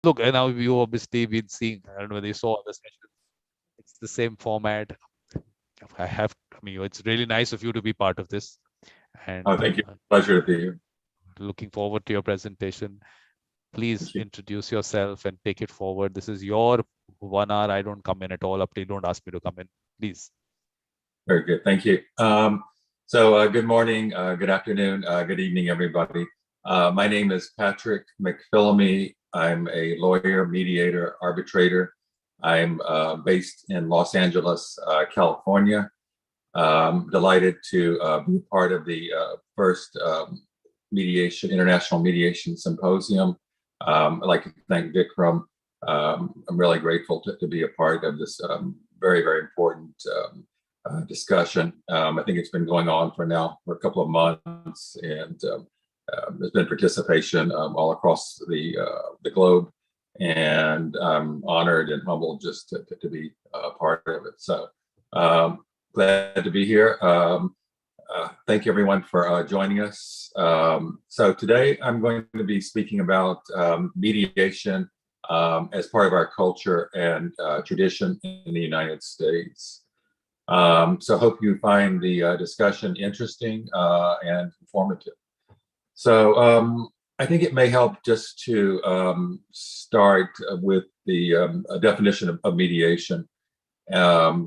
Look, and now you obviously been seeing, I don't know whether you saw the session. It's the same format. I mean, it's really nice of you to be part of this, Oh, and thank you. Pleasure to be here. looking forward to your presentation. Please Thank you. introduce yourself and take it forward. This is your 1 hour. I don't come in at all. Please don't ask me to come in, please. Very good. Thank you. Good morning, good afternoon, good evening, everybody. My name is Patrick McPhilamy. I'm a lawyer, mediator, arbitrator. I'm based in Los Angeles, California. Delighted to be part of the first International Mediation Symposium. I'd like to thank Vikram. I'm really grateful to be a part of this very, very important discussion. I think it's been going on for a couple of months, and there's been participation all across the globe, and I'm honored and humbled just to be a part of it. So glad to be here. Thank you everyone for joining us. So today I'm going to be speaking about mediation as part of our culture and tradition in the United States. So hope you find the discussion interesting and informative. So I think it may help just to start with the definition of mediation,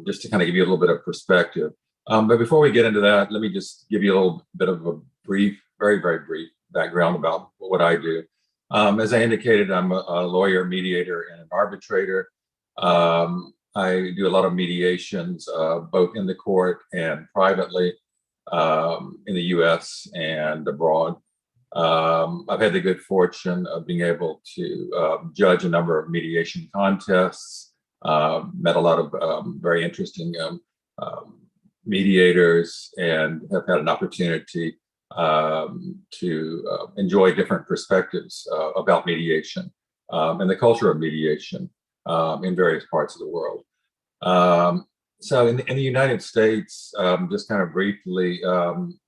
just to kind of give you a little bit of perspective. But before we get into that, let me just give you a little bit of a brief, very, very brief background about what I do. As I indicated, I'm a lawyer, mediator, and an arbitrator. I do a lot of mediations, both in the court and privately, in the US and abroad. I've had the good fortune of being able to judge a number of mediation contests, met a lot of very interesting mediators, and have had an opportunity to enjoy different perspectives about mediation and the culture of mediation in various parts of the world. So in the United States, just kind of briefly,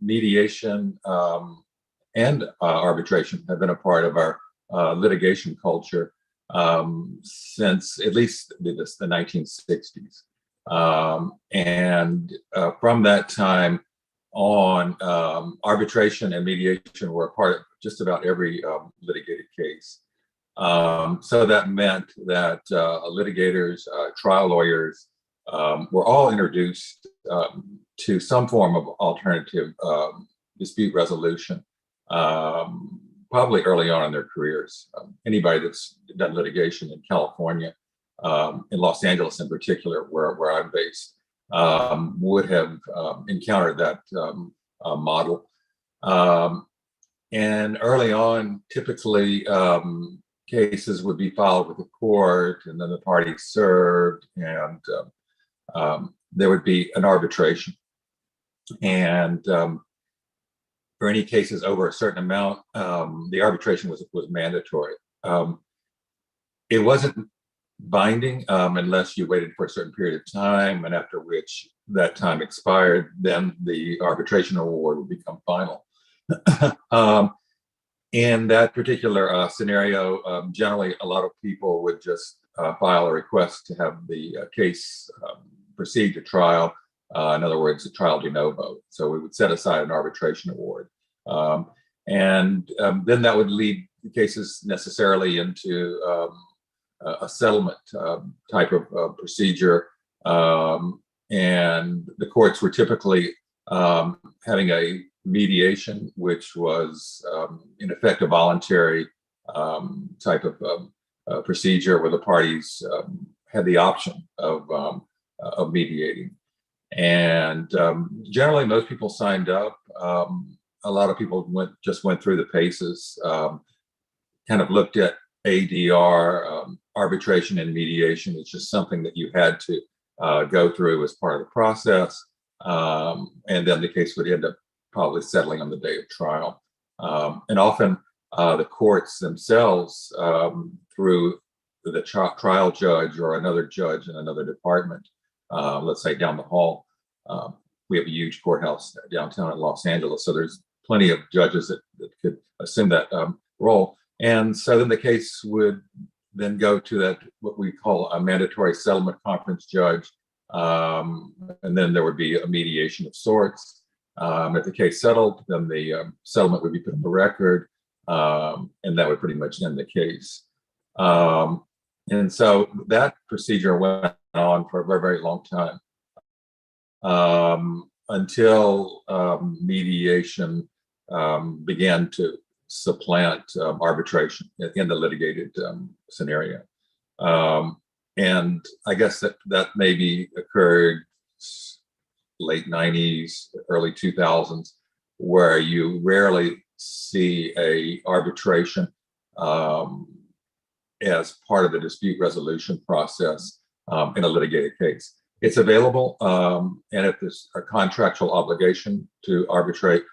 mediation and arbitration have been a part of our litigation culture since at least the 1960s. And from that time on, arbitration and mediation were a part of just about every litigated case. So that meant that litigators, trial lawyers were all introduced to some form of alternative dispute resolution, probably early on in their careers. Anybody that's done litigation in California, in Los Angeles in particular, where I'm based, would have encountered that model. And early on, typically, cases would be filed with the court, and then the parties served, and there would be an arbitration. And for any cases over a certain amount, the arbitration was mandatory. It wasn't binding unless you waited for a certain period of time, and after which that time expired, then the arbitration award would become final. In that particular scenario, generally a lot of people would just file a request to have the case proceed to trial. In other words, a trial de novo. So we would set aside an arbitration award. And then that would lead cases necessarily into a settlement type of procedure. And the courts were typically having a mediation, which was in effect a voluntary type of procedure where the parties had the option of mediating. And generally, most people signed up. A lot of people just went through the paces, kind of looked at ADR, arbitration and mediation. It's just something that you had to go through as part of the process. And then the case would end up probably settling on the day of trial. And often the courts themselves, through the trial judge or another judge in another department, let's say down the hall, we have a huge courthouse downtown in Los Angeles, so there's plenty of judges that could assume that role. And so then the case would then go to that, what we call a mandatory settlement conference judge. And then there would be a mediation of sorts. If the case settled, then the settlement would be put on the record, and that would pretty much end the case. And so that procedure went on for a very, very long time, until mediation began to supplant arbitration in the litigated scenario. And I guess that maybe occurred late 90s, early 2000s, where you rarely see a arbitration as part of the dispute resolution process in a litigated case. It's available, and if there's a contractual obligation to arbitrate,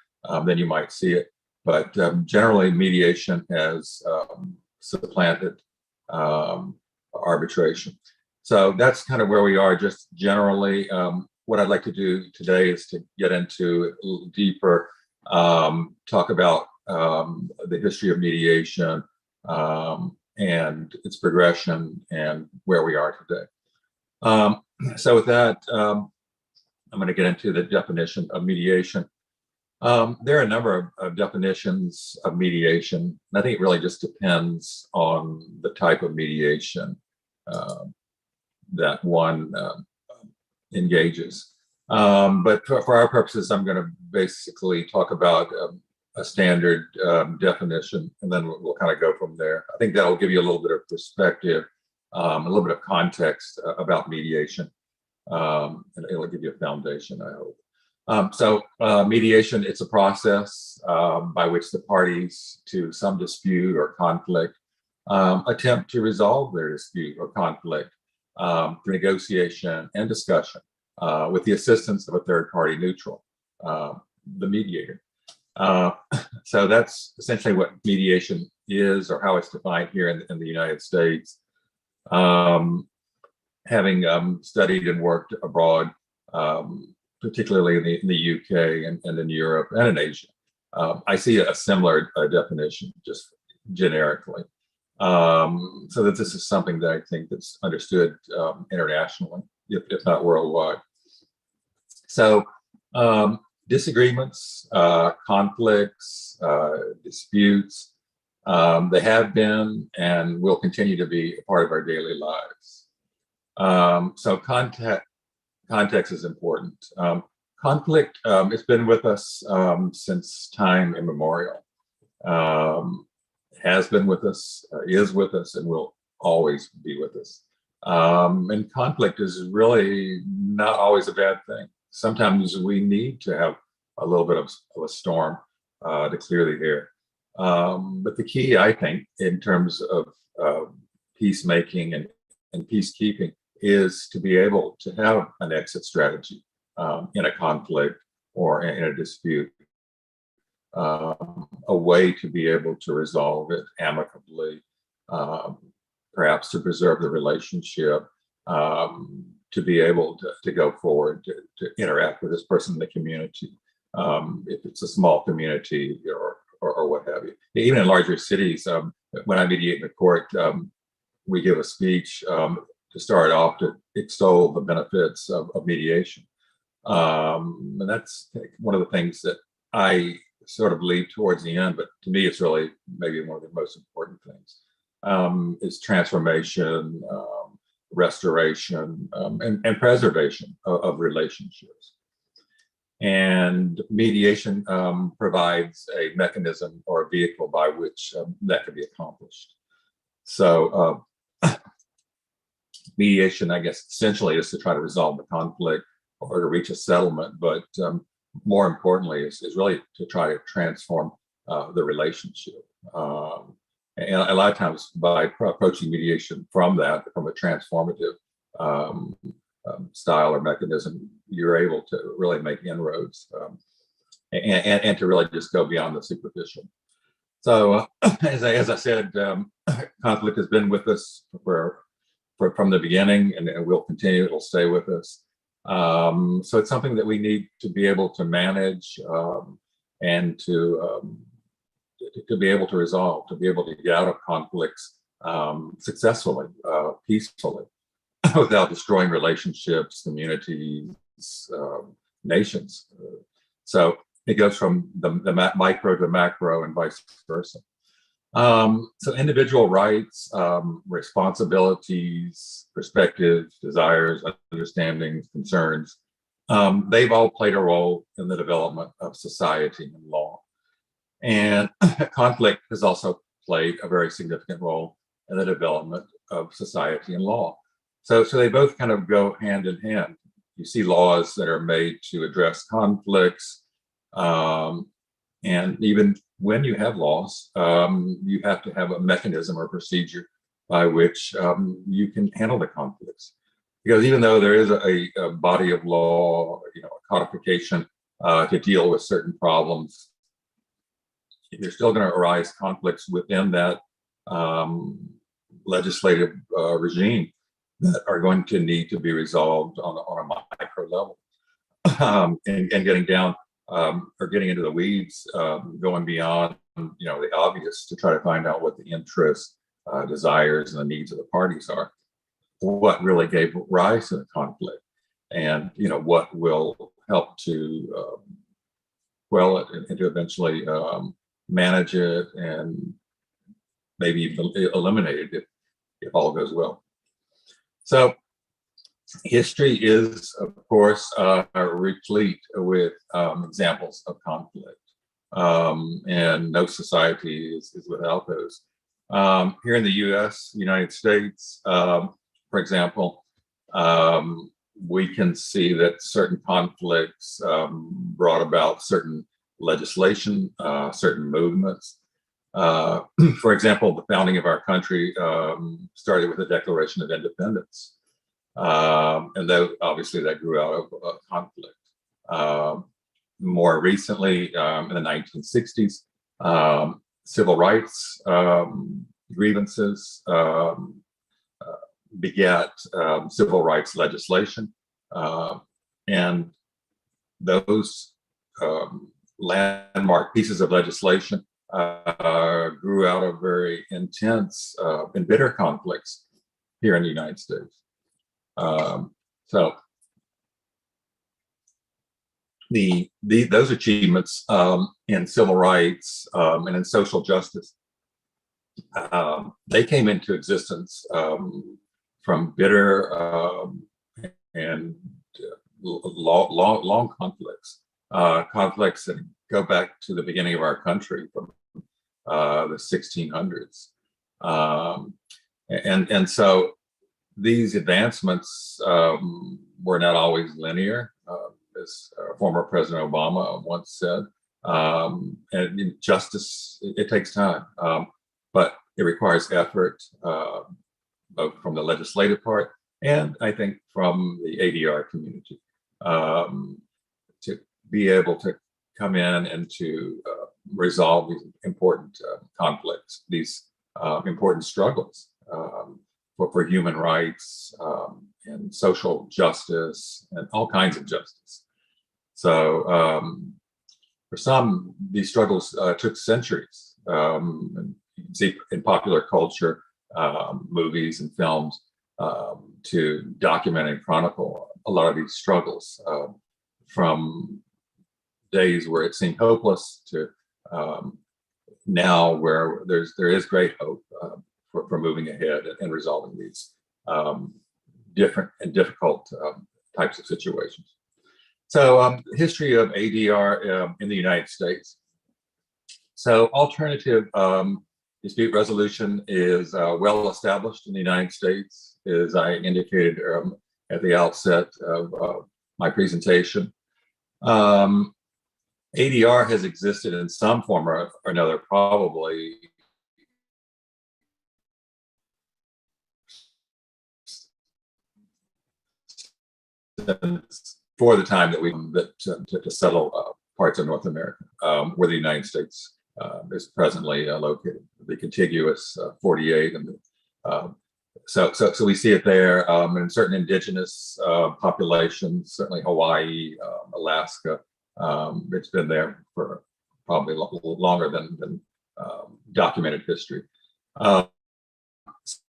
then you might see it. But generally, mediation has supplanted arbitration. So that's kind of where we are, just generally. What I'd like to do today is to get into a little deeper, talk about the history of mediation and its progression and where we are today. So with that, I'm going to get into the definition of mediation. There are a number of definitions of mediation, and I think it really just depends on the type of mediation that one engages. But for our purposes, I'm going to basically talk about a standard definition, and then we'll kind of go from there. I think that'll give you a little bit of perspective, a little bit of context about mediation, and it'll give you a foundation, I hope. So mediation, it's a process by which the parties to some dispute or conflict attempt to resolve their dispute or conflict through negotiation and discussion with the assistance of a third party neutral, the mediator. So that's essentially what mediation is, or how it's defined here in the United States. Having studied and worked abroad, particularly in the UK and in Europe and in Asia, I see a similar definition, just generically. So that this is something that I think that's understood internationally, if not worldwide. So disagreements, conflicts, disputes, they have been and will continue to be a part of our daily lives. So context is important. Conflict, it's been with us since time immemorial. Has been with us, is with us, and will always be with us. And conflict is really not always a bad thing. Sometimes we need to have a little bit of a storm to clear the air. But the key, I think, in terms of peacemaking and peacekeeping is to be able to have an exit strategy in a conflict or in a dispute. A way to be able to resolve it amicably, perhaps to preserve the relationship, to be able to go forward, to interact with this person in the community, if it's a small community or what have you. Even in larger cities, when I mediate in the court, we give a speech to start off to extol the benefits of mediation. And that's one of the things that I sort of leave towards the end, but to me, it's really maybe one of the most important things, is transformation, restoration, and preservation of relationships. And mediation provides a mechanism or a vehicle by which that can be accomplished. So mediation, I guess, essentially is to try to resolve the conflict or to reach a settlement, but more importantly is really to try to transform the relationship. And a lot of times by approaching mediation from a transformative style or mechanism, you're able to really make inroads and to really just go beyond the superficial. So as I said, conflict has been with us from the beginning, and it will continue. It'll stay with us. So it's something that we need to be able to manage and to be able to resolve, to be able to get out of conflicts successfully, peacefully, without destroying relationships, communities, nations. So it goes from the micro to macro and vice versa. So individual rights, responsibilities, perspectives, desires, understandings, concerns, they've all played a role in the development of society and law. And conflict has also played a very significant role in the development of society and law. So they both kind of go hand in hand. You see laws that are made to address conflicts, and even when you have laws, you have to have a mechanism or procedure by which you can handle the conflicts. Because even though there is a body of law, a codification to deal with certain problems, there's still going to arise conflicts within that legislative regime that are going to need to be resolved on a micro level. And getting down or getting into the weeds, going beyond the obvious to try to find out what the interests, desires, and the needs of the parties are. What really gave rise to the conflict, and what will help to quell it and to eventually manage it and maybe even eliminate it if all goes well. So history is, of course, replete with examples of conflict, and no society is without those. Here in the U.S., United States, for example, we can see that certain conflicts brought about certain legislation, certain movements. For example, the founding of our country started with the Declaration of Independence. And obviously that grew out of conflict. More recently, in the 1960s, civil rights grievances begat civil rights legislation. And those landmark pieces of legislation grew out of very intense and bitter conflicts here in the United States. So those achievements in civil rights and in social justice, they came into existence from bitter and long conflicts, conflicts that go back to the beginning of our country from the 1600s, and so these advancements were not always linear, as former President Obama once said. And justice, it takes time, but it requires effort, both from the legislative part and I think from the ADR community, to be able to come in and to resolve these important conflicts, these important struggles for human rights and social justice and all kinds of justice. So for some, these struggles took centuries. And you can see in popular culture, movies and films, to document and chronicle a lot of these struggles, from days where it seemed hopeless to now where there is great hope for moving ahead and resolving these different and difficult types of situations. So history of ADR in the United States. So alternative dispute resolution is well established in the United States, as I indicated at the outset of my presentation. ADR has existed in some form or another, probably for the time that to settle parts of North America, where the United States is presently located, the contiguous 48, and so we see it there in certain indigenous populations, certainly Hawaii, Alaska. It's been there for probably longer than documented history.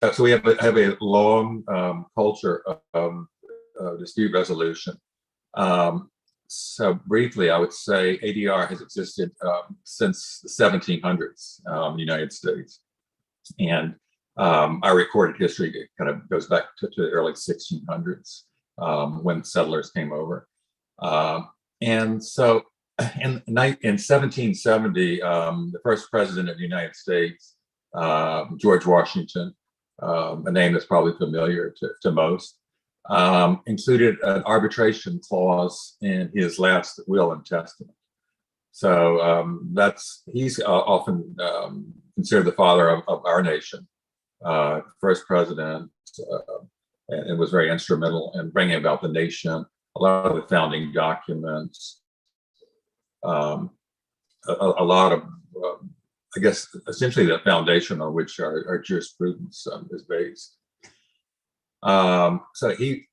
So we have a long culture of dispute resolution. So briefly, I would say ADR has existed since the 1700s in the United States. And our recorded history kind of goes back to the early 1600s when settlers came over. And so in 1770, the first president of the United States, George Washington, a name that's probably familiar to most, included an arbitration clause in his last will and testament. So he's often considered the father of our nation, first president, and was very instrumental in bringing about the nation, a lot of the founding documents, a lot of, I guess, essentially the foundation on which our jurisprudence is based. So he,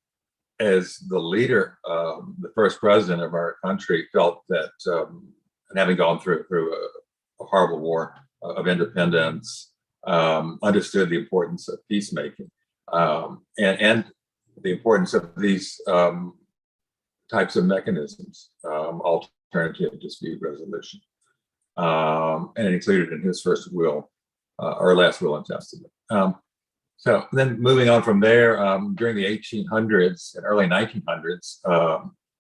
as the leader, the first president of our country, felt that, and having gone through a horrible war of independence, understood the importance of peacemaking and the importance of these types of mechanisms, alternative dispute resolution, and it included in his first will, or last will and testament. So then moving on from there, during the 1800s and early 1900s,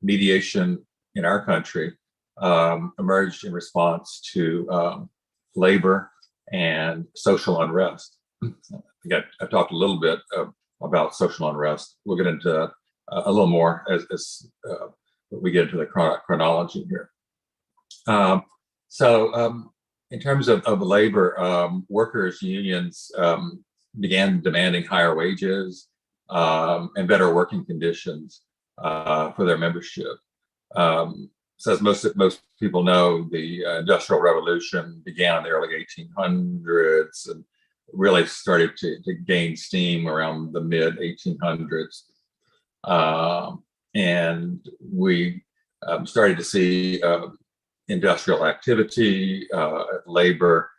mediation in our country emerged in response to labor and social unrest. I talked a little bit about social unrest. We'll get into a little more as we get into the chronology here. So in terms of labor, workers' unions began demanding higher wages and better working conditions for their membership. So as most people know, the Industrial Revolution began in the early 1800s and really started to gain steam around the mid 1800s. And we started to see industrial activity, labor,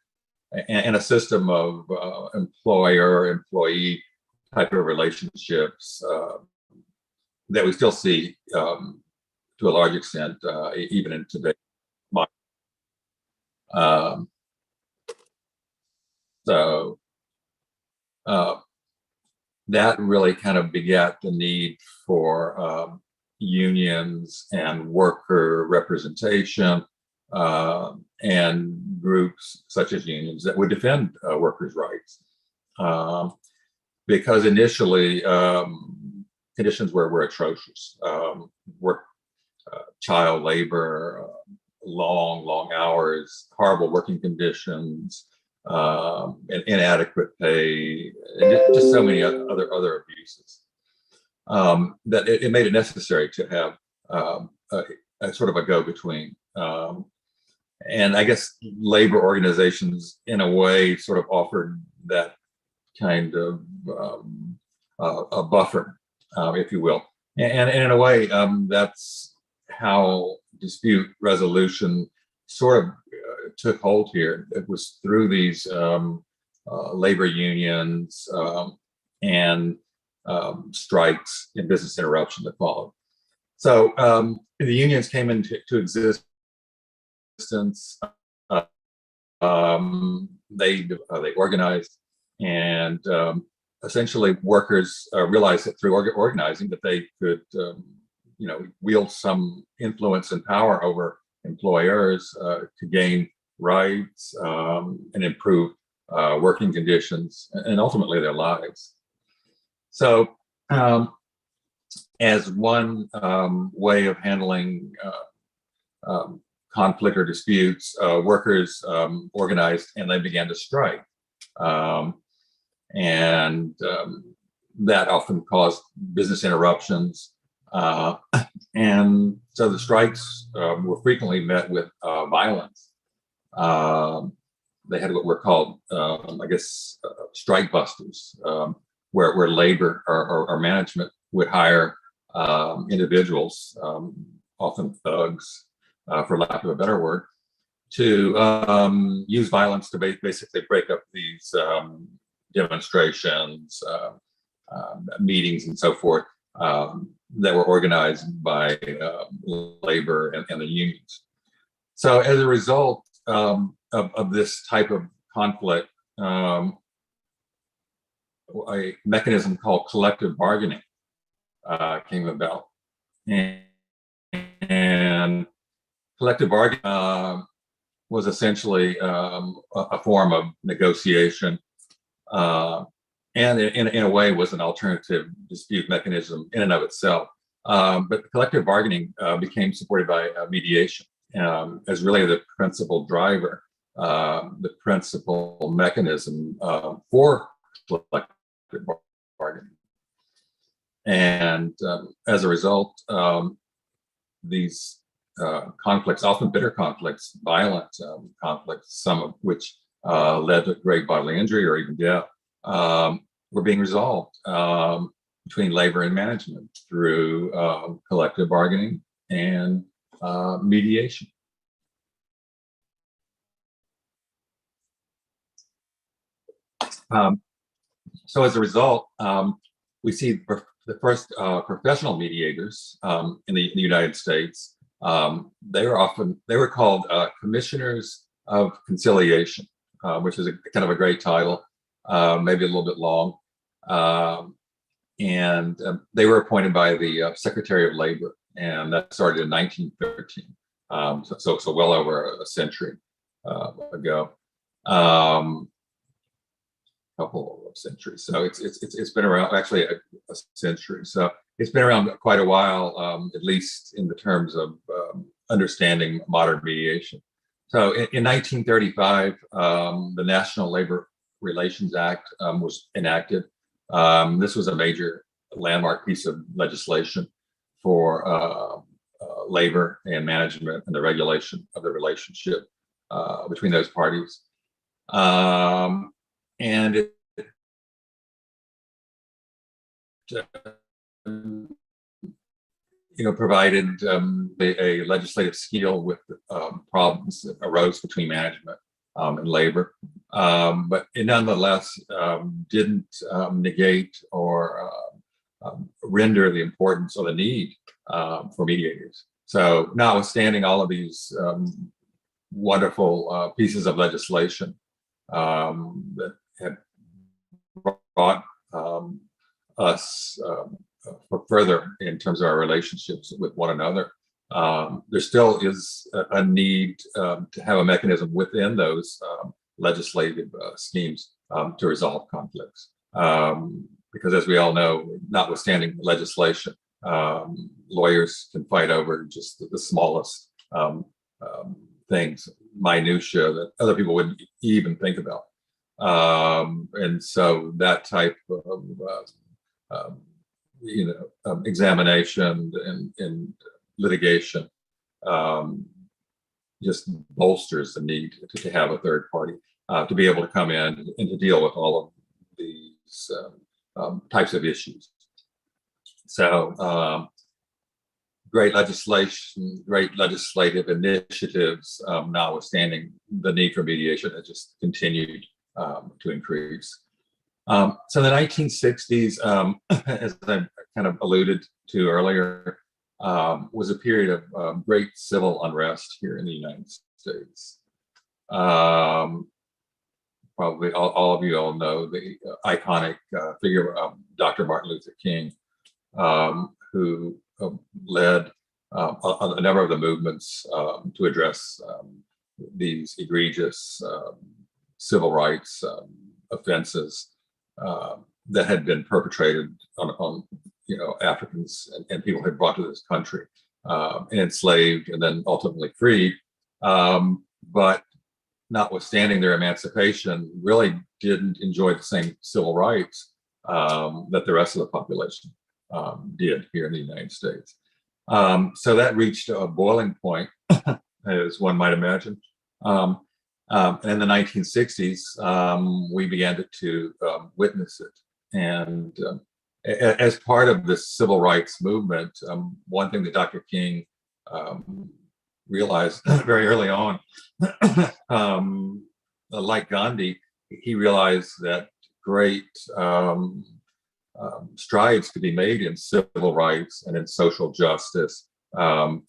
and a system of employer-employee type of relationships that we still see to a large extent, even in today's market. So that really kind of begat the need for unions and worker representation and groups such as unions that would defend workers' rights. Because initially conditions were atrocious. Child labor, long hours, horrible working conditions, and inadequate pay, and just so many other abuses, that it made it necessary to have a sort of a go-between. And I guess labor organizations, in a way, sort of offered that kind of a buffer, if you will. And in a way, that's how dispute resolution sort of took hold here. It was through these labor unions and strikes and business interruption that followed. So the unions came into existence. They organized, and essentially workers realized that through organizing that they could wield some influence and power over employers to gain rights and improve working conditions and ultimately their lives. So as one way of handling conflict or disputes, workers organized and they began to strike. And that often caused business interruptions. And so the strikes were frequently met with violence. They had what were called, strike busters, where labor or management would hire individuals, often thugs, for lack of a better word, to use violence to basically break up these demonstrations, meetings, and so forth that were organized by labor and the unions. So as a result of this type of conflict, a mechanism called collective bargaining came about. And collective bargaining was essentially a form of negotiation, and in a way was an alternative dispute mechanism in and of itself. But collective bargaining became supported by mediation as really the principal driver, the principal mechanism for collective bargaining. And as a result, these conflicts, often bitter conflicts, violent conflicts, some of which led to great bodily injury or even death, were being resolved between labor and management through collective bargaining and mediation. So as a result, we see the first professional mediators in the United States. They were called commissioners of conciliation, which is kind of a great title, maybe a little bit long. And they were appointed by the Secretary of Labor, and that started in 1913. So well over a century ago. Couple of centuries. So it's been around actually a century. So it's been around quite a while, at least in the terms of understanding modern mediation. So in 1935, the National Labor Relations Act was enacted. This was a major landmark piece of legislation for labor and management and the regulation of the relationship between those parties. And it provided a legislative skill with problems that arose between management and labor, but it nonetheless didn't negate or render the importance or the need for mediators. So notwithstanding all of these wonderful pieces of legislation that have brought us further in terms of our relationships with one another, there still is a need to have a mechanism within those legislative schemes to resolve conflicts. Because as we all know, notwithstanding legislation, lawyers can fight over just the smallest things, minutia that other people wouldn't even think about. And so that type of examination and litigation just bolsters the need to have a third party to be able to come in and to deal with all of these types of issues. So great legislation, great legislative initiatives, notwithstanding the need for mediation, has just continued to increase. So the 1960s, as I kind of alluded to earlier, was a period of great civil unrest here in the United States. Probably all of you all know the iconic figure of Dr. Martin Luther King, who led a number of the movements to address these egregious civil rights offenses that had been perpetrated on Africans and people had brought to this country, enslaved and then ultimately freed. But notwithstanding their emancipation, really didn't enjoy the same civil rights that the rest of the population did here in the United States. So that reached a boiling point, as one might imagine. And in the 1960s, we began to witness it. And as part of this civil rights movement, one thing that Dr. King realized very early on, like Gandhi, he realized that great strides to be made in civil rights and in social justice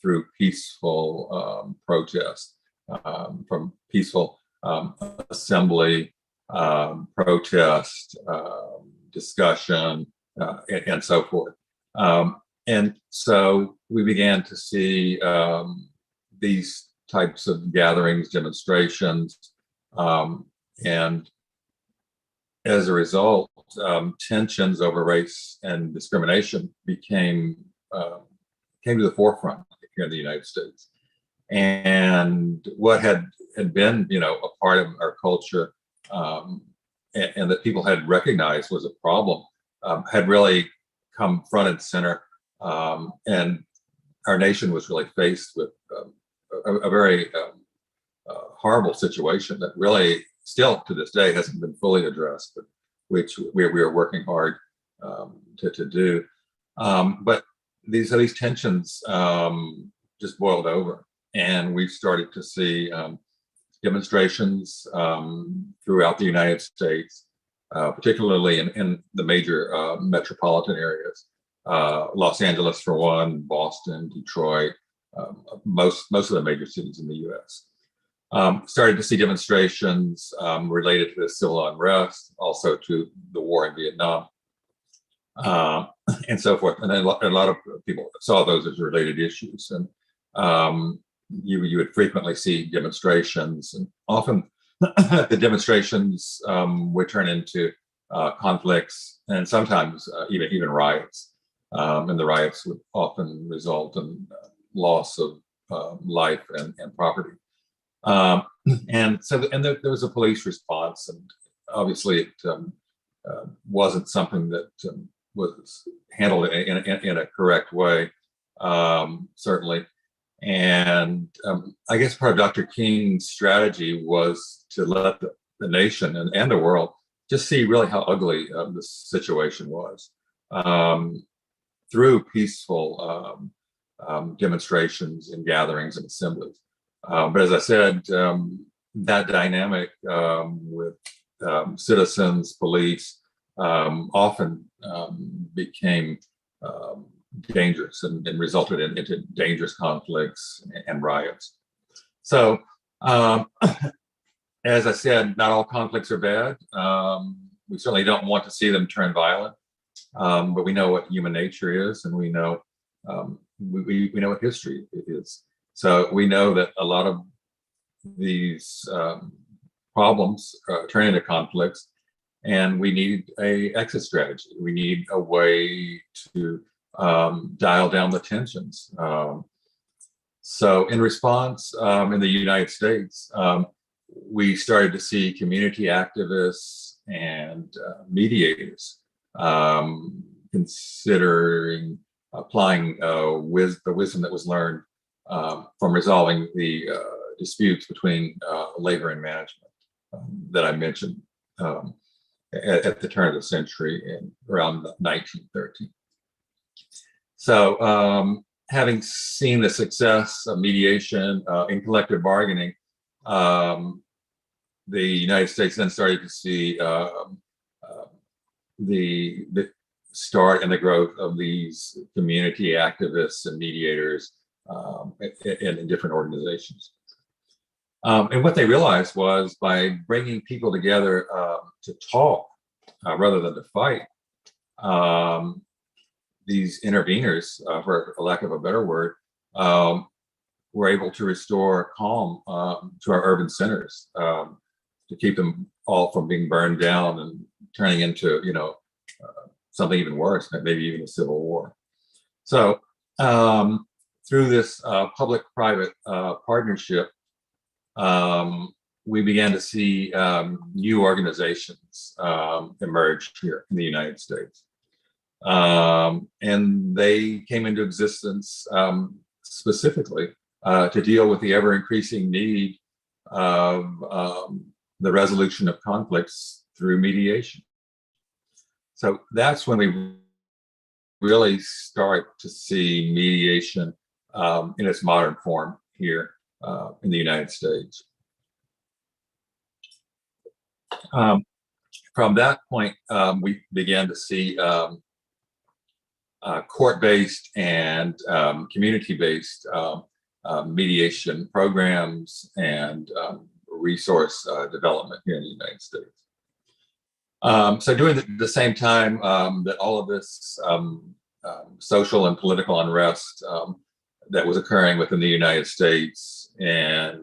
through peaceful protest, from peaceful assembly, protest, discussion, and so forth. And so we began to see these types of gatherings, demonstrations, and as a result, tensions over race and discrimination came to the forefront here in the United States. And what had been, a part of our culture, and that people had recognized was a problem, had really come front and center, and our nation was really faced with a very horrible situation that really still to this day hasn't been fully addressed, but which we are working hard to do. But these tensions just boiled over, and we started to see demonstrations throughout the United States, particularly in the major metropolitan areas, Los Angeles for one, Boston, Detroit, most of the major cities in the U.S. Started to see demonstrations related to the civil unrest, also to the war in Vietnam, and so forth. And a lot of people saw those as related issues. And you would frequently see demonstrations, and often the demonstrations would turn into conflicts, and sometimes even riots. And the riots would often result in loss of life and property. And there was a police response, and obviously it wasn't something that was handled in a correct way, certainly. And I guess part of Dr. King's strategy was to let the nation and the world just see really how ugly the situation was through peaceful demonstrations and gatherings and assemblies. But as I said, that dynamic with citizens, police, often became dangerous and resulted into dangerous conflicts and riots. So, as I said, not all conflicts are bad. We certainly don't want to see them turn violent, but we know what human nature is, and we know we know what history is. So we know that a lot of these problems turn into conflicts, and we need a exit strategy. We need a way to dial down the tensions. So in response, in the United States, we started to see community activists and mediators considering applying the wisdom that was learned from resolving the disputes between labor and management that I mentioned at the turn of the century in around 1913. So having seen the success of mediation in collective bargaining, the United States then started to see the start and the growth of these community activists and mediators in different organizations. And what they realized was by bringing people together to talk rather than to fight, these interveners, for lack of a better word, were able to restore calm to our urban centers, to keep them all from being burned down and turning into, something even worse, maybe even a civil war. So through this public-private partnership, we began to see new organizations emerge here in the United States. And they came into existence specifically to deal with the ever-increasing need of the resolution of conflicts through mediation. So that's when we really start to see mediation in its modern form here in the United States. from that point, we began to see court-based and community-based mediation programs and resource development here in the United States. So during the same time that all of this social and political unrest that was occurring within the United States and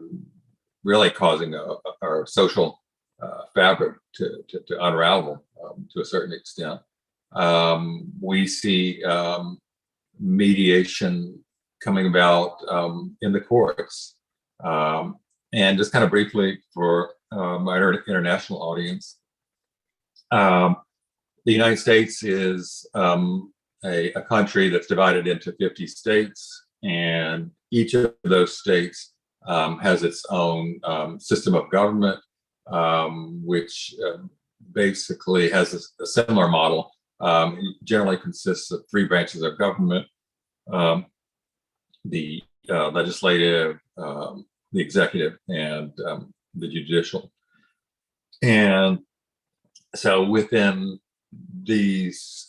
really causing our social fabric to unravel to a certain extent, we see mediation coming about in the courts. And just kind of briefly for my international audience, the United States is a country that's divided into 50 states, and each of those states has its own system of government, which basically has a similar model. It generally consists of 3 branches of government: the legislative, the executive, and the judicial. And so within these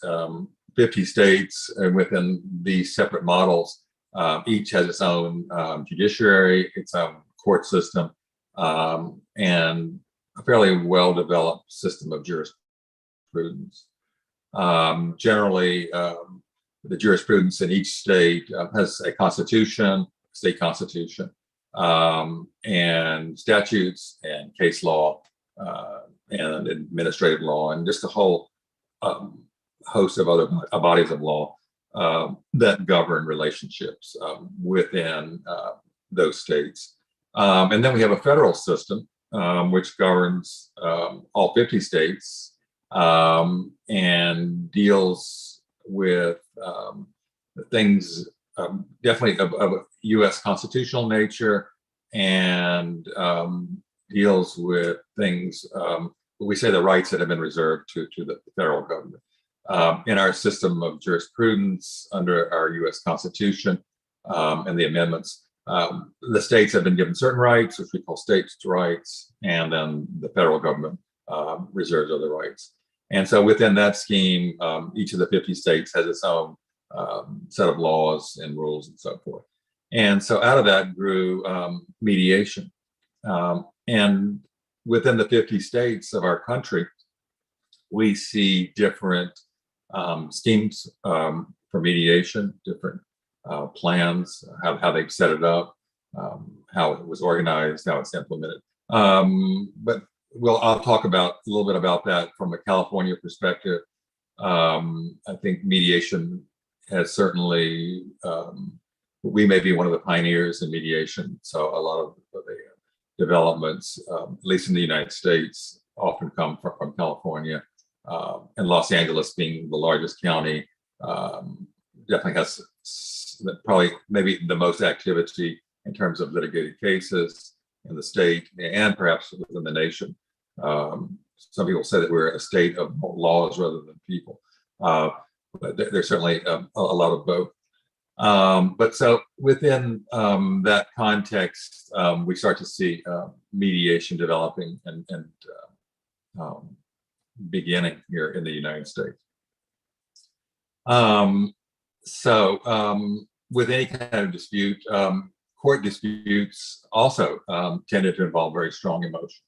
50 states and within these separate models, each has its own judiciary, its own court system, and a fairly well-developed system of jurisprudence. Generally, the jurisprudence in each state has a constitution, state constitution, and statutes and case law and administrative law, and just a whole host of other bodies of law that govern relationships within those states. And then we have a federal system which governs all 50 states and deals with things definitely of U.S. constitutional nature, and deals with things, we say the rights that have been reserved to the federal government. In our system of jurisprudence under our U.S. Constitution and the amendments, the states have been given certain rights, which we call states' rights, and then the federal government reserves other rights. And so within that scheme, each of the 50 states has its own set of laws and rules and so forth. And so out of that grew mediation. And within the 50 states of our country, we see different schemes for mediation, different plans, how they've set it up, how it was organized, how it's implemented. But I'll talk about a little bit about that from a California perspective. I think mediation has certainly, we may be one of the pioneers in mediation. So a lot of the developments, at least in the United States, often come from California. And Los Angeles, being the largest county, definitely has probably maybe the most activity in terms of litigated cases in the state and perhaps within the nation. Some people say that we're a state of laws rather than people, but there's certainly a lot of both. But so within that context, we start to see mediation developing and beginning here in the United States. With any kind of dispute, court disputes also tended to involve very strong emotions.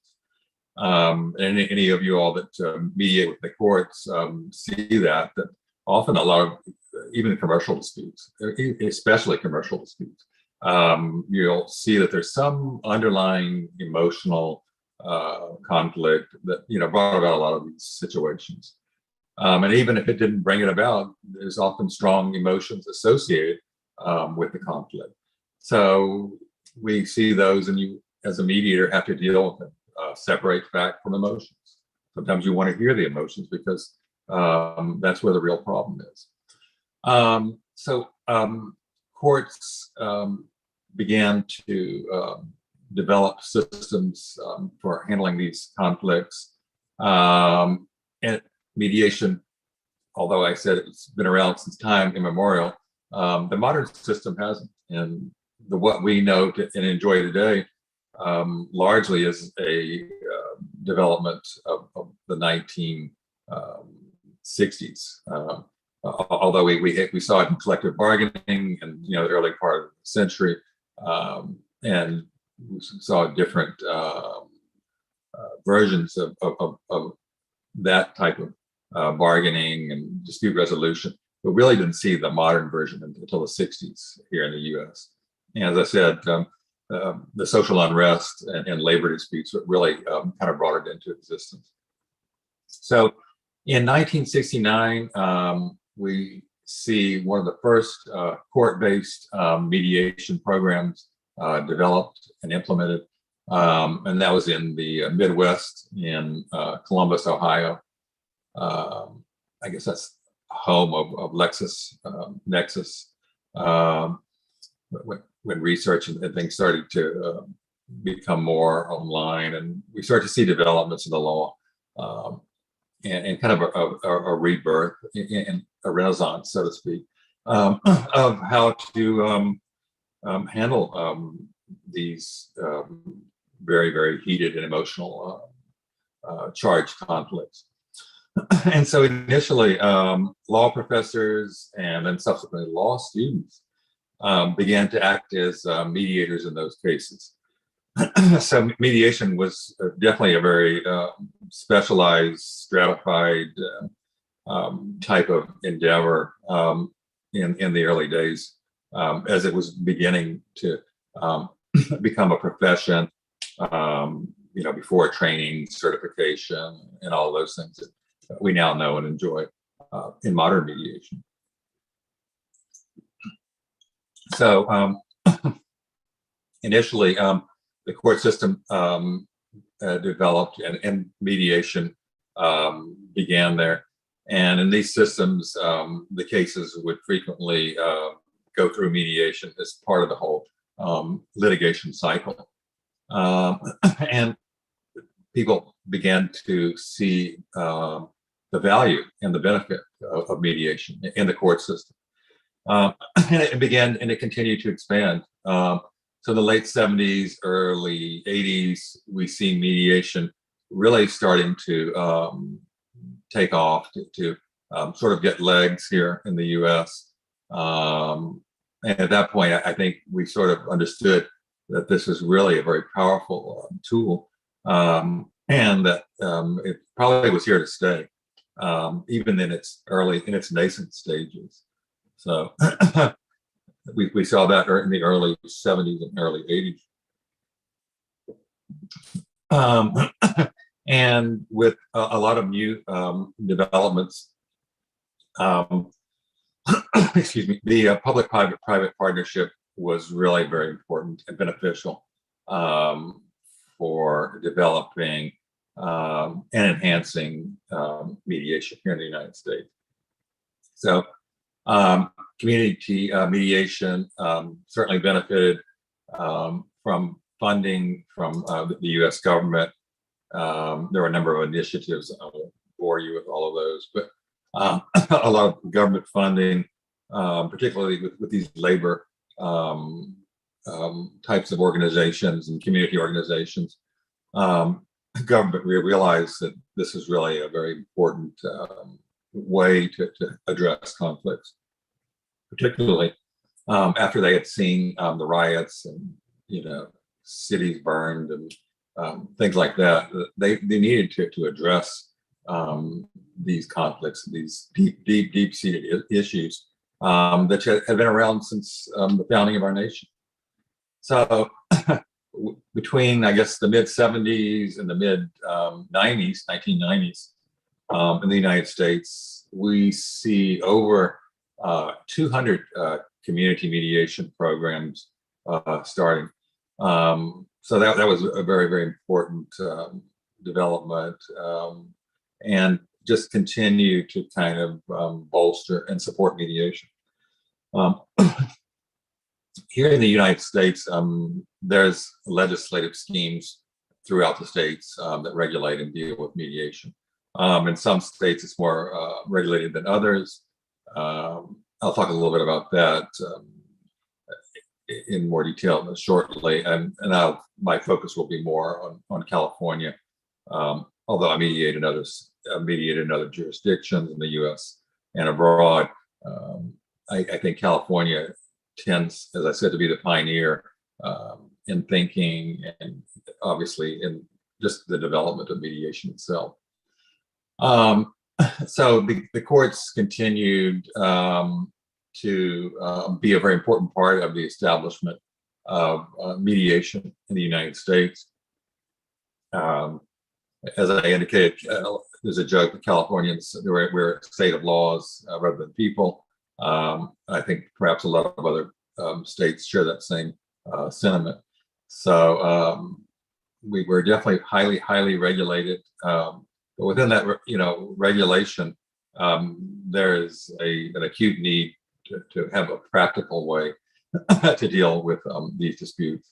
And any of you all that mediate with the courts see that often a lot of even commercial disputes, especially commercial disputes, you'll see that there's some underlying emotional conflict that brought about a lot of these situations. And even if it didn't bring it about, there's often strong emotions associated with the conflict. So we see those, and you, as a mediator, have to deal with them. Separate fact from emotions. Sometimes you want to hear the emotions because that's where the real problem is. Courts began to develop systems for handling these conflicts. And mediation, although I said it's been around since time immemorial, the modern system hasn't. And what we know and enjoy today largely is a development of the 1960s. Although we saw it in collective bargaining and the early part of the century, and we saw different versions of that type of bargaining and dispute resolution, but really didn't see the modern version until the 60s here in the U.S. And as I said, the social unrest and labor disputes really kind of brought it into existence. So in 1969, we see one of the first court-based mediation programs developed and implemented, and that was in the Midwest in Columbus, Ohio. I guess that's home of LexisNexis. When research and things started to become more online, and we start to see developments in the law, and kind of a rebirth and a renaissance, so to speak, of how to handle these very, very heated and emotional charged conflicts. And so initially, law professors and then subsequently law students began to act as mediators in those cases. So mediation was definitely a very specialized, stratified type of endeavor in the early days, as it was beginning to become a profession, before training, certification, and all of those things that we now know and enjoy in modern mediation. So initially, the court system developed and mediation began there. And in these systems, the cases would frequently go through mediation as part of the whole litigation cycle. And people began to see the value and the benefit of mediation in the court system. And it began and it continued to expand. So the late 70s, early 80s, we see mediation really starting to take off, to sort of get legs here in the US. And at that point, I think we sort of understood that this was really a very powerful tool, and that it probably was here to stay, even in its nascent stages. So we saw that in the early 70s and early 80s. And with a lot of new developments, excuse me, the public-private partnership was really very important and beneficial for developing and enhancing mediation here in the United States. So community mediation certainly benefited from funding from the U.S. government. There were a number of initiatives. I won't bore you with all of those, but a lot of government funding, particularly with these labor types of organizations and community organizations. Government realized that this is really a very important way to address conflicts, particularly after they had seen the riots and cities burned and things like that. They needed to address these conflicts, these deep-seated issues that have been around since the founding of our nation. So between, I guess, the mid-70s and the mid-90s, 1990s, in the United States, we see over 200 community mediation programs starting. So that was a very, very important development, and just continue to kind of bolster and support mediation. Here in the United States, there's legislative schemes throughout the states that regulate and deal with mediation. In some states, it's more regulated than others. I'll talk a little bit about that in more detail shortly, and my focus will be more on California Although I mediated in other jurisdictions in the U.S. and abroad. I think California tends, as I said, to be the pioneer in thinking and obviously in just the development of mediation itself. So the courts continued to be a very important part of the establishment of mediation in the United States. As I indicated, there's a joke that Californians, we're a state of laws rather than people. I think perhaps a lot of other states share that same sentiment. So we were definitely highly regulated. But within that, regulation, there is an acute need to have a practical way to deal with these disputes.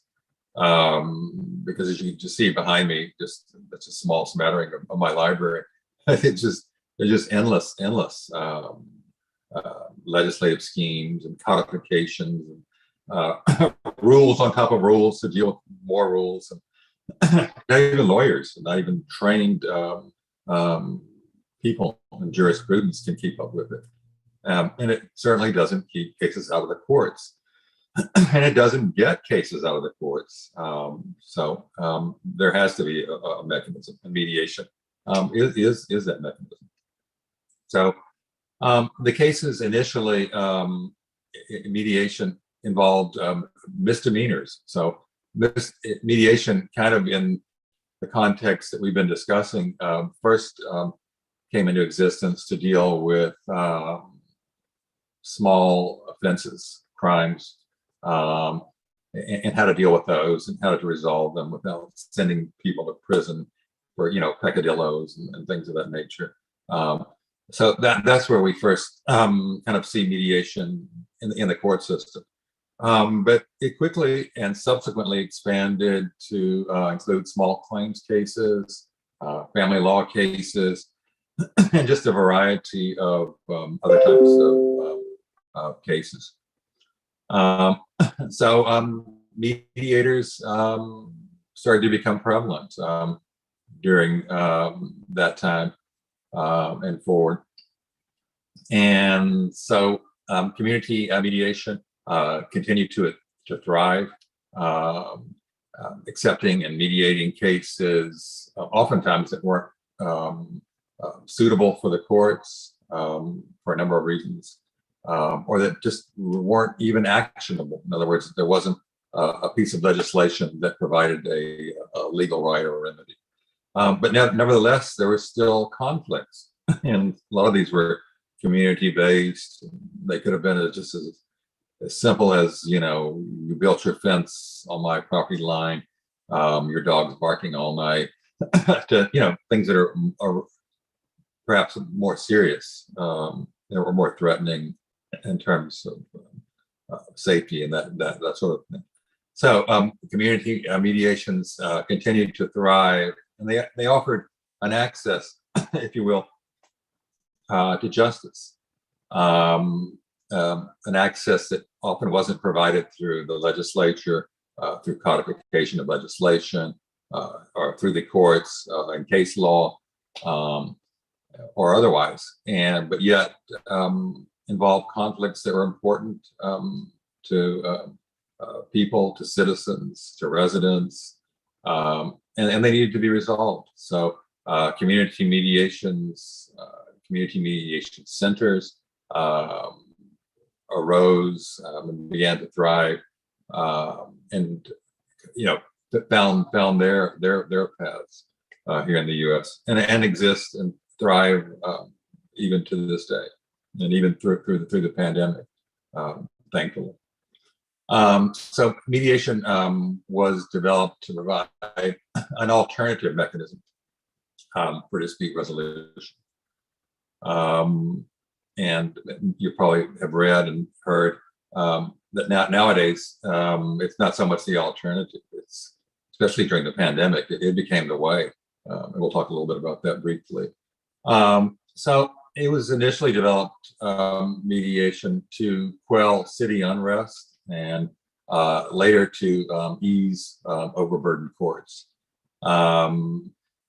Because as you can just see behind me, that's a small smattering of my library. There's just endless legislative schemes and codifications and rules on top of rules to deal with more rules, and not even lawyers, not even trained people in jurisprudence can keep up with it. And it certainly doesn't keep cases out of the courts. And it doesn't get cases out of the courts. So there has to be a mechanism, and mediation is that mechanism. So the cases initially, mediation involved misdemeanors. So mediation, kind of in the context that we've been discussing, first came into existence to deal with small offenses, crimes, and how to deal with those and how to resolve them without sending people to prison for, peccadillos and things of that nature. So that's where we first kind of see mediation in the court system. But it quickly and subsequently expanded to include small claims cases, family law cases, and just a variety of other types of cases. So mediators started to become prevalent during that time and forward. And so community mediation continued to thrive, accepting and mediating cases, oftentimes that weren't suitable for the courts for a number of reasons. Or that just weren't even actionable. In other words, there wasn't a piece of legislation that provided a legal right or remedy. But nevertheless, there were still conflicts, and a lot of these were community-based. They could have been just as simple as, you built your fence on my property line, your dog's barking all night, to things that are perhaps more serious, or more threatening in terms of safety and that sort of thing. So community mediations continued to thrive, and they offered an access, if you will, to justice, an access that often wasn't provided through the legislature, through codification of legislation, or through the courts in case law, or otherwise, but yet involved conflicts that were important to people, to citizens, to residents, and they needed to be resolved. So community mediations, community mediation centers arose and began to thrive, and found their paths here in the U.S. and exist and thrive even to this day, and even through the pandemic, thankfully. So mediation was developed to provide an alternative mechanism for dispute resolution. And you probably have read and heard that nowadays it's not so much the alternative. It's, especially during the pandemic, it became the way. And we'll talk a little bit about that briefly. So it was initially developed, mediation, to quell city unrest and later to ease overburdened courts.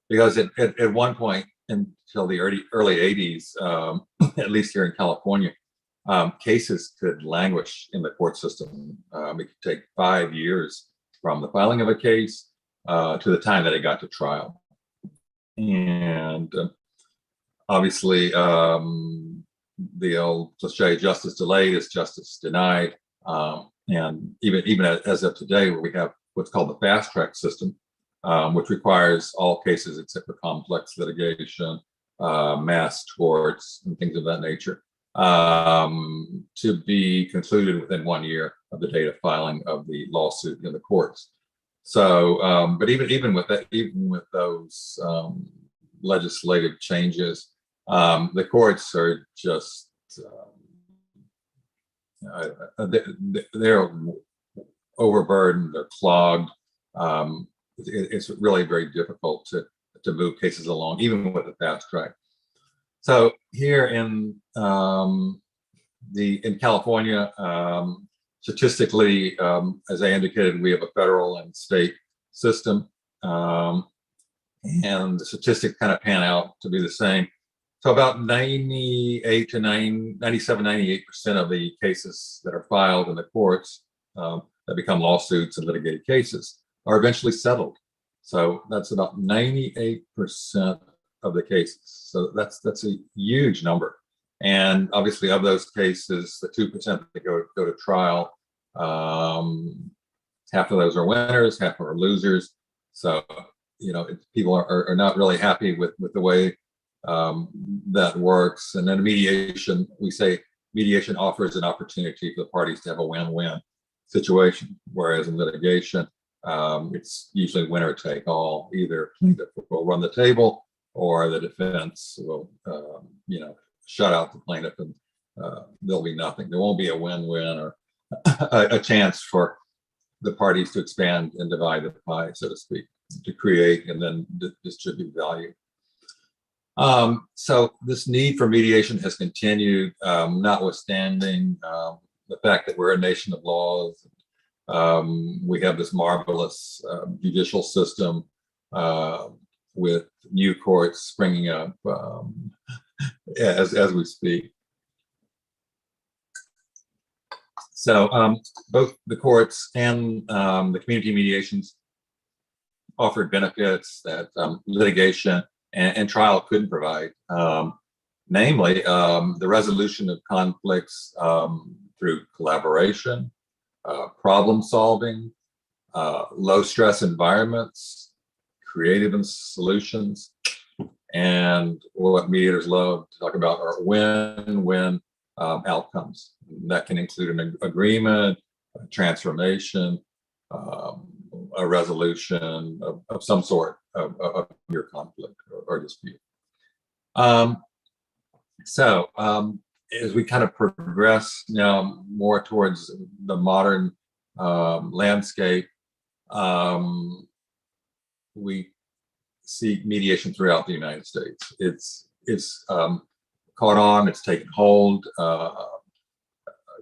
because at one point until the early 80s, at least here in California, cases could languish in the court system. It could take 5 years from the filing of a case to the time that it got to trial. And obviously, the old cliche, justice delayed is justice denied. And even as of today, we have what's called the fast track system, which requires all cases except for complex litigation, mass torts, and things of that nature, to be concluded within 1 year of the date of filing of the lawsuit in the courts. So, but even with that, even with those legislative changes, the courts are just they're overburdened, they're clogged. It's really very difficult to move cases along, even with the fast track. So here in California, statistically, as I indicated, we have a federal and state system, and the statistics kind of pan out to be the same. So about 98 to 97, 98% of the cases that are filed in the courts that become lawsuits and litigated cases are eventually settled. So that's about 98% of the cases. So that's a huge number. And obviously, of those cases, the 2% that go to trial, half of those are winners, half are losers. So, people are not really happy with the way that works. And then mediation, we say mediation offers an opportunity for the parties to have a win-win situation, whereas in litigation, it's usually winner take all. Either plaintiff will run the table, or the defense will, shut out the plaintiff, and there'll be nothing. There won't be a win-win or a chance for the parties to expand and divide the pie, so to speak, to create and then distribute value. So this need for mediation has continued, notwithstanding the fact that we're a nation of laws. We have this marvelous judicial system with new courts springing up as we speak. So both the courts and the community mediations offered benefits that litigation and trial couldn't provide, namely the resolution of conflicts through collaboration, problem solving, low stress environments, creative solutions, and what mediators love to talk about are win-win outcomes. That can include an agreement, a transformation, a resolution of some sort of your conflict or dispute. So as we kind of progress now more towards the modern landscape, we see mediation throughout the United States. It's caught on, it's taken hold.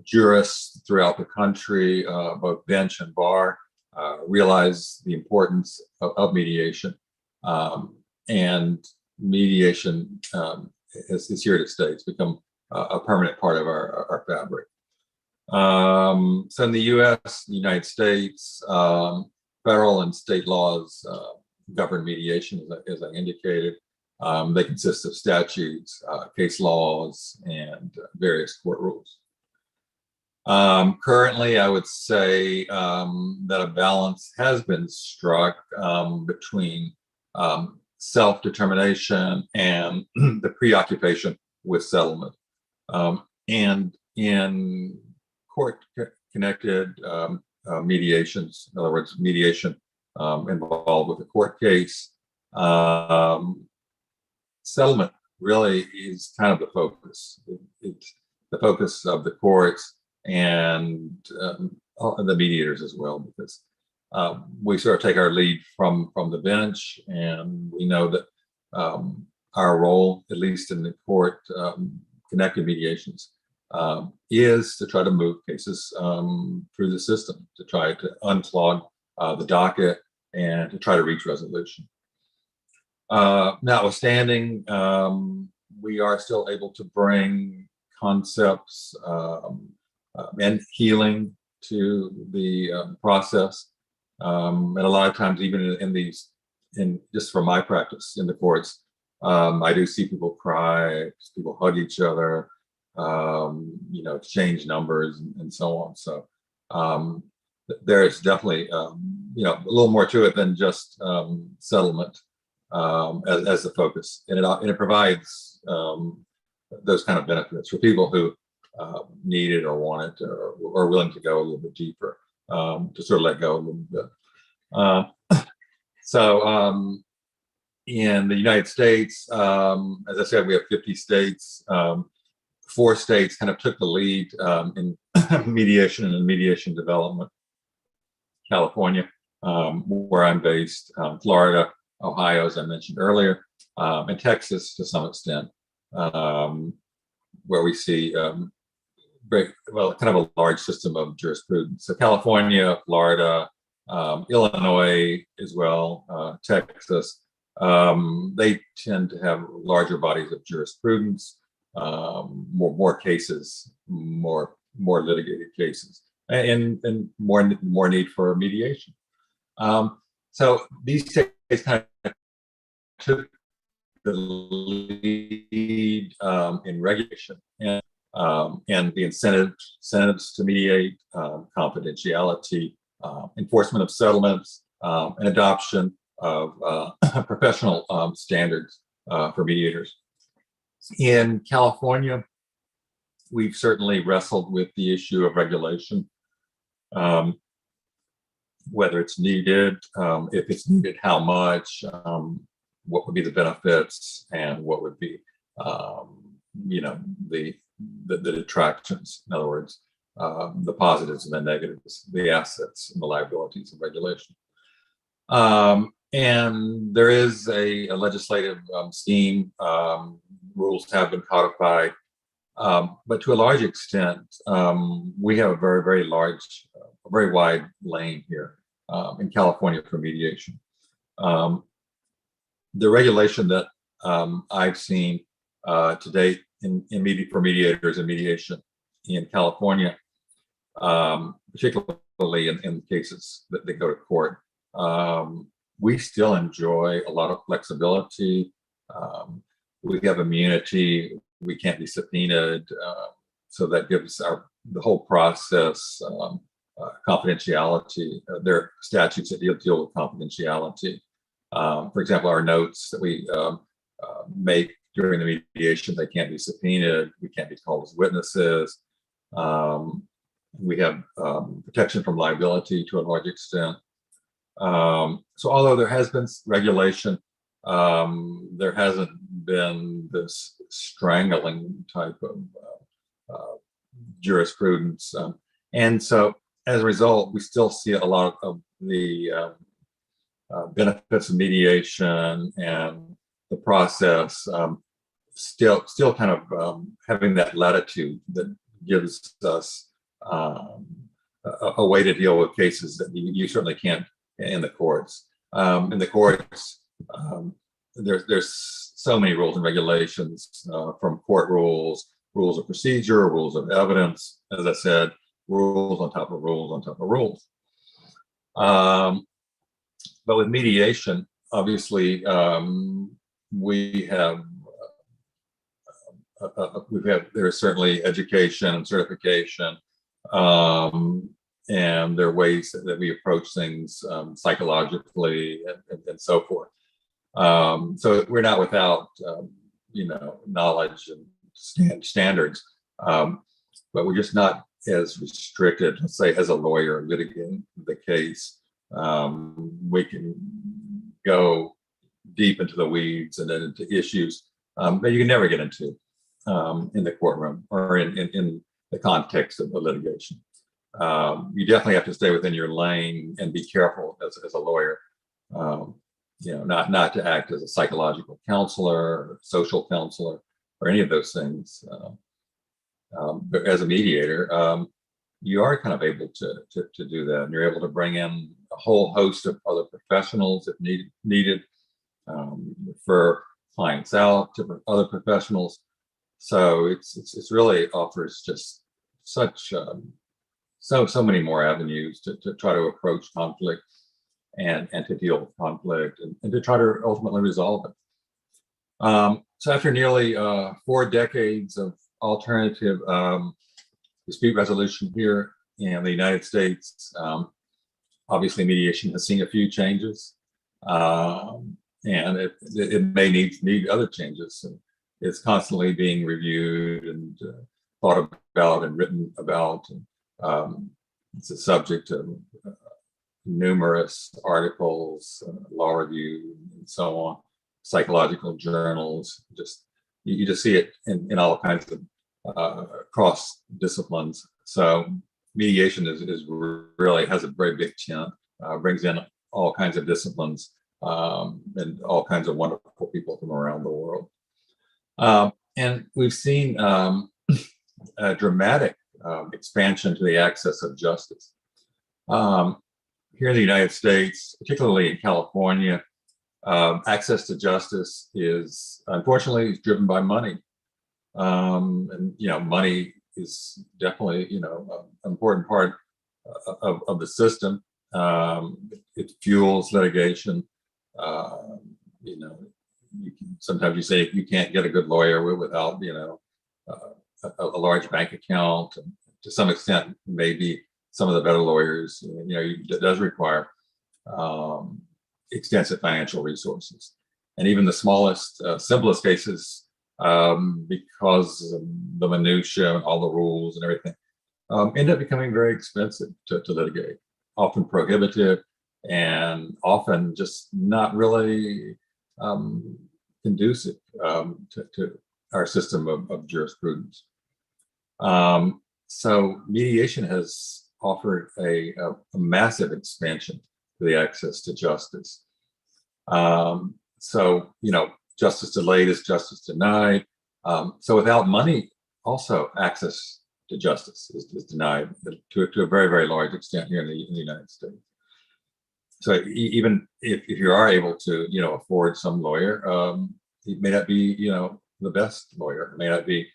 Jurists throughout the country, both bench and bar, realize the importance of mediation, and mediation is here to stay. It's become a permanent part of our fabric. So in the U.S., the United States, federal and state laws govern mediation, as I indicated. They consist of statutes, case laws, and various court rules. Currently, I would say that a balance has been struck between self-determination and the preoccupation with settlement. And in court-connected mediations, in other words, mediation involved with a court case, settlement really is kind of the focus. It's the focus of the courts and the mediators as well, because we sort of take our lead from the bench, and we know that our role, at least in the court connected mediations, is to try to move cases through the system, to try to unclog the docket and to try to reach resolution. Notwithstanding, we are still able to bring concepts and healing to the process. And a lot of times, even in just from my practice in the courts, I do see people cry, people hug each other, exchange numbers and so on. So there is definitely, a little more to it than just settlement as the focus, and it provides those kind of benefits for people who need it or want it or are willing to go a little bit deeper, to sort of let go a little bit. So in the United States, as I said, we have 50 states. 4 states kind of took the lead in mediation and mediation development. California, where I'm based, Florida, Ohio, as I mentioned earlier, and Texas to some extent, where we see kind of a large system of jurisprudence. So California, Florida, Illinois as well, Texas, they tend to have larger bodies of jurisprudence, more cases, more litigated cases, and more need for mediation. So these states kind of took the lead in regulation and the incentives to mediate, confidentiality, enforcement of settlements, and adoption of professional standards for mediators. In California, we've certainly wrestled with the issue of regulation, whether it's needed, if it's needed, how much, what would be the benefits, and what would be, the detractions. In other words, the positives and the negatives, the assets and the liabilities of regulation. And there is a legislative scheme. Rules have been codified, but to a large extent, we have a very, very large, very wide lane here in California for mediation. The regulation that I've seen to date for mediators and mediation in California, particularly in cases that they go to court, we still enjoy a lot of flexibility. We have immunity. We can't be subpoenaed. So that gives the whole process confidentiality. There are statutes that deal with confidentiality. For example, our notes that we make during the mediation, they can't be subpoenaed. We can't be called as witnesses. We have protection from liability to a large extent. So although there has been regulation, there hasn't been this strangling type of jurisprudence. And so as a result, we still see a lot of the benefits of mediation and the process still kind of having that latitude that gives us a way to deal with cases that you certainly can't in the courts. In the courts, there's so many rules and regulations, from court rules, rules of procedure, rules of evidence, as I said, rules on top of rules on top of rules. But with mediation, obviously, there is certainly education and certification, and there are ways that we approach things psychologically and so forth. So we're not without, knowledge and standards, but we're just not as restricted, let's say, as a lawyer litigating the case. We can go deep into the weeds and then into issues that you can never get into in the courtroom or in the context of the litigation. You definitely have to stay within your lane and be careful as a lawyer, not to act as a psychological counselor or social counselor or any of those things. But as a mediator, you are kind of able to do that, and you're able to bring in a whole host of other professionals if needed, refer clients out to other professionals. So it's really offers just such so many more avenues to try to approach conflict and to deal with conflict and to try to ultimately resolve it. So after nearly 4 decades of alternative dispute resolution here in the United States, obviously mediation has seen a few changes, and it may need other changes. And it's constantly being reviewed and thought about and written about. And, it's a subject of numerous articles, law review, and so on, psychological journals. You just see it in all kinds of cross disciplines. So mediation is really has a very big tent, brings in all kinds of disciplines and all kinds of wonderful people from around the world. And we've seen a dramatic expansion to the access of justice. Here in the United States, particularly in California, access to justice is unfortunately driven by money. And money is definitely an important part of the system. It fuels litigation. Sometimes you say you can't get a good lawyer without a large bank account. And to some extent, maybe some of the better lawyers, it does require extensive financial resources. And even the smallest, simplest cases, because of the minutia and all the rules and everything, end up becoming very expensive to litigate, often prohibitive, and often just not really conducive to our system of jurisprudence. So mediation has offered a massive expansion to the access to justice. Justice delayed is justice denied. So without money, also access to justice is denied to a very, very large extent here in the United States. So even if you are able to, afford some lawyer, it may not be, the best lawyer. It may not be,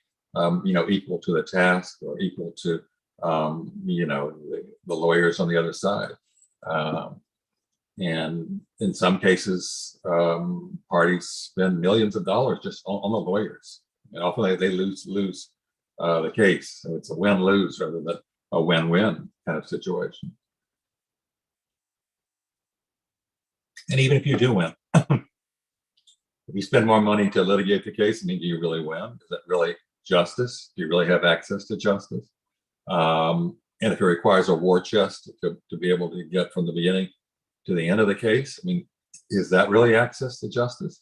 equal to the task or equal to, the lawyers on the other side. And in some cases, parties spend millions of dollars just on the lawyers, and often they lose the case. So it's a win-lose rather than a win-win kind of situation. And even if you do win, if you spend more money to litigate the case, do you really win? Is that really justice? Do you really have access to justice? And if it requires a war chest to be able to get from the beginning to the end of the case, is that really access to justice?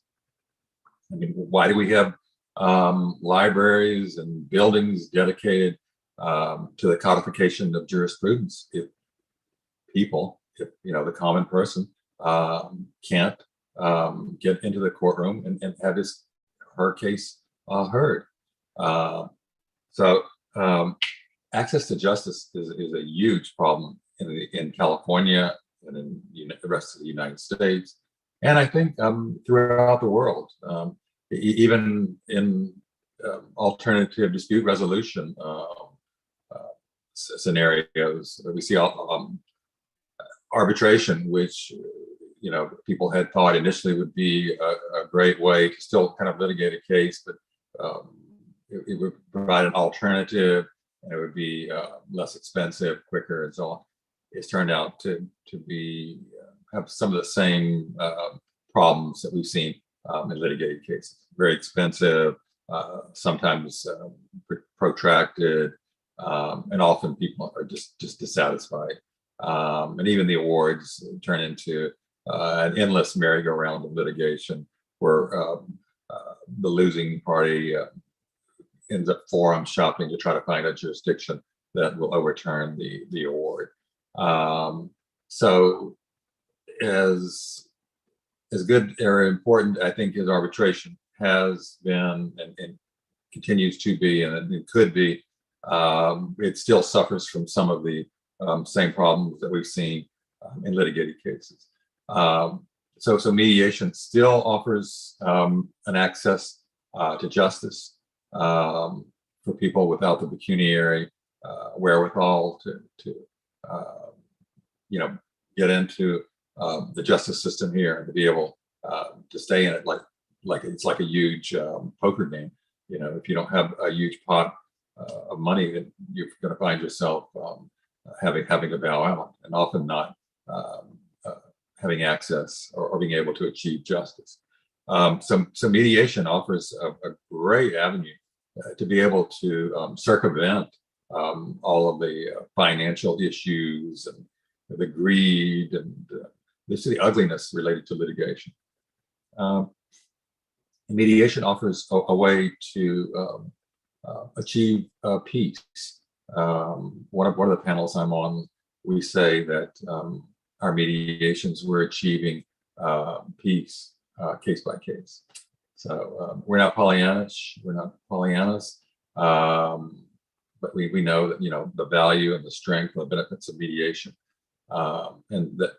Why do we have libraries and buildings dedicated to the codification of jurisprudence if the common person can't get into the courtroom and have her case heard? So access to justice is a huge problem in California and in the rest of the United States, and I think throughout the world, even in alternative dispute resolution scenarios. We see arbitration, which people had thought initially would be a great way to still kind of litigate a case, but it would provide an alternative, and it would be less expensive, quicker, and so on. It's turned out to be have some of the same problems that we've seen in litigated cases. Very expensive, sometimes protracted, and often people are just dissatisfied. And even the awards turn into an endless merry-go-round of litigation where the losing party ends up forum shopping to try to find a jurisdiction that will overturn the award. So as good or important, I think, as arbitration has been and continues to be, and it could be, it still suffers from some of the same problems that we've seen in litigated cases. So mediation still offers an access to justice for people without the pecuniary wherewithal to get into the justice system here and to be able to stay in it like it's like a huge poker game. If you don't have a huge pot of money, then you're going to find yourself having to bow out, and often not having access or being able to achieve justice. So mediation offers a great avenue to be able to circumvent all of the financial issues and the greed and the ugliness related to litigation. Mediation offers a way to achieve peace. One of the panels I'm on, we say that our mediations, we're achieving peace case by case. So we're not Pollyannish, we're not Pollyannas, but we know that the value and the strength and the benefits of mediation, and that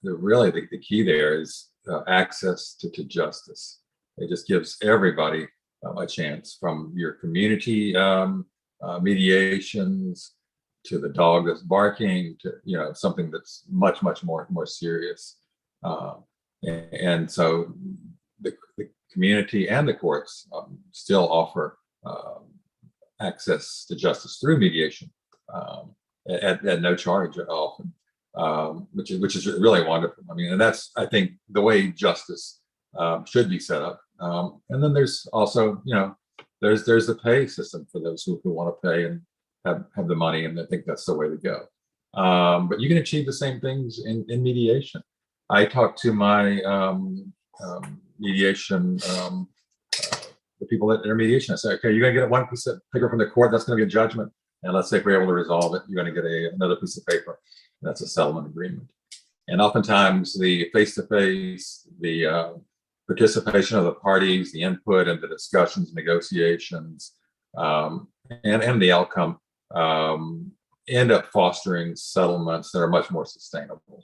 really the key there is access to justice. It just gives everybody a chance, from your community mediations to the dog that's barking to something that's much more serious. And so the community and the courts still offer access to justice through mediation at no charge often, which is really wonderful. I mean, and that's, I think, the way justice should be set up. And then there's also, there's the pay system for those who want to pay and have the money, and I think that's the way to go. But you can achieve the same things in mediation. I talked to my mediation, the people that are mediation. I say, okay, you're going to get one piece of paper from the court, that's going to be a judgment. And let's say if we're able to resolve it, you're going to get another piece of paper. That's a settlement agreement. And oftentimes the face-to-face, the participation of the parties, the input and the discussions, negotiations, and the outcome end up fostering settlements that are much more sustainable.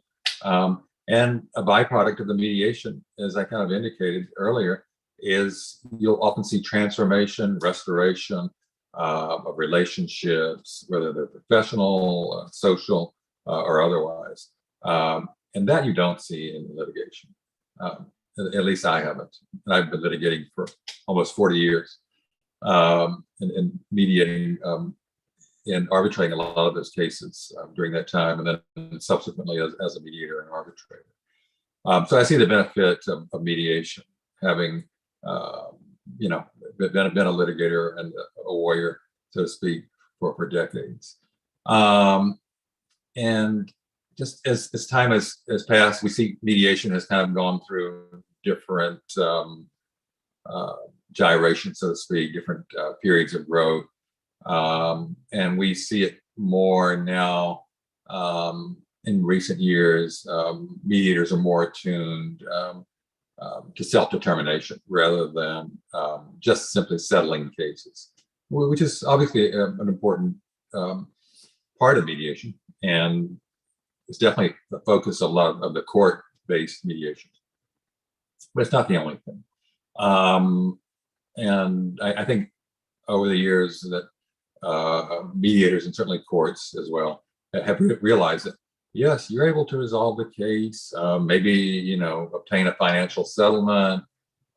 And a byproduct of the mediation, as I kind of indicated earlier, is you'll often see transformation, restoration of relationships, whether they're professional, social, or otherwise. And that you don't see in litigation. At least I haven't. And I've been litigating for almost 40 years and mediating and arbitrating a lot of those cases during that time, and then subsequently as a mediator and arbitrator. So I see the benefit of mediation, having been a litigator and a lawyer, so to speak, for decades. And just as time has passed, we see mediation has kind of gone through different gyrations, so to speak, different periods of growth. And we see it more now in recent years. Mediators are more attuned to self-determination rather than just simply settling cases, which is obviously an important part of mediation, and it's definitely the focus of a lot of the court-based mediation. But it's not the only thing. And I think over the years that mediators, and certainly courts as well, have realized that, yes, you're able to resolve the case, maybe, obtain a financial settlement.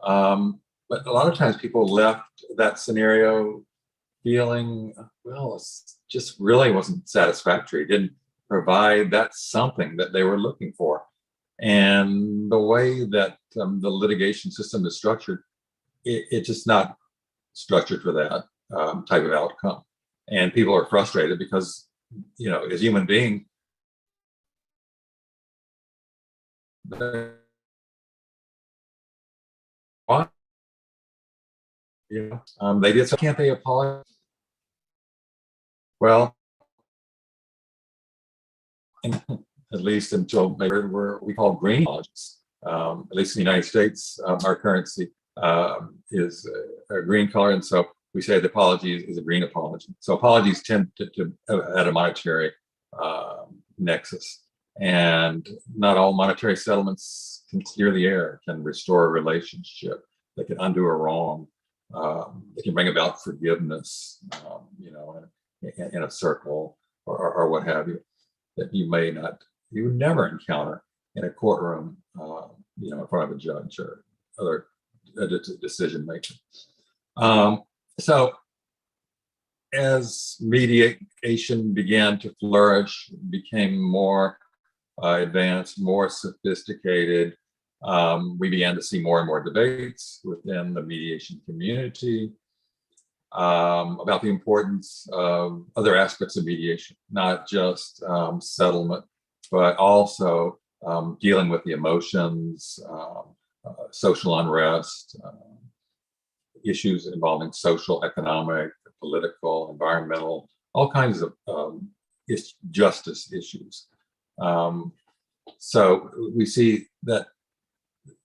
But a lot of times people left that scenario feeling, well, it just really wasn't satisfactory. It didn't provide that something that they were looking for. And the way that the litigation system is structured, it's just not structured for that type of outcome. And people are frustrated because, as human beings, they did, so can't they apologize? Well, at least until we call green apologies. At least in the United States, our currency is a green color, and so we say the apology is a green apology. So apologies tend to add a monetary nexus. And not all monetary settlements can clear the air, can restore a relationship, they can undo a wrong, they can bring about forgiveness, in a circle or what have you, that you would never encounter in a courtroom, in front of a judge or other decision maker. So as mediation began to flourish, became more advanced, more sophisticated, we began to see more and more debates within the mediation community about the importance of other aspects of mediation, not just settlement, but also dealing with the emotions, social unrest, issues involving social, economic, political, environmental, all kinds of justice issues. So we see that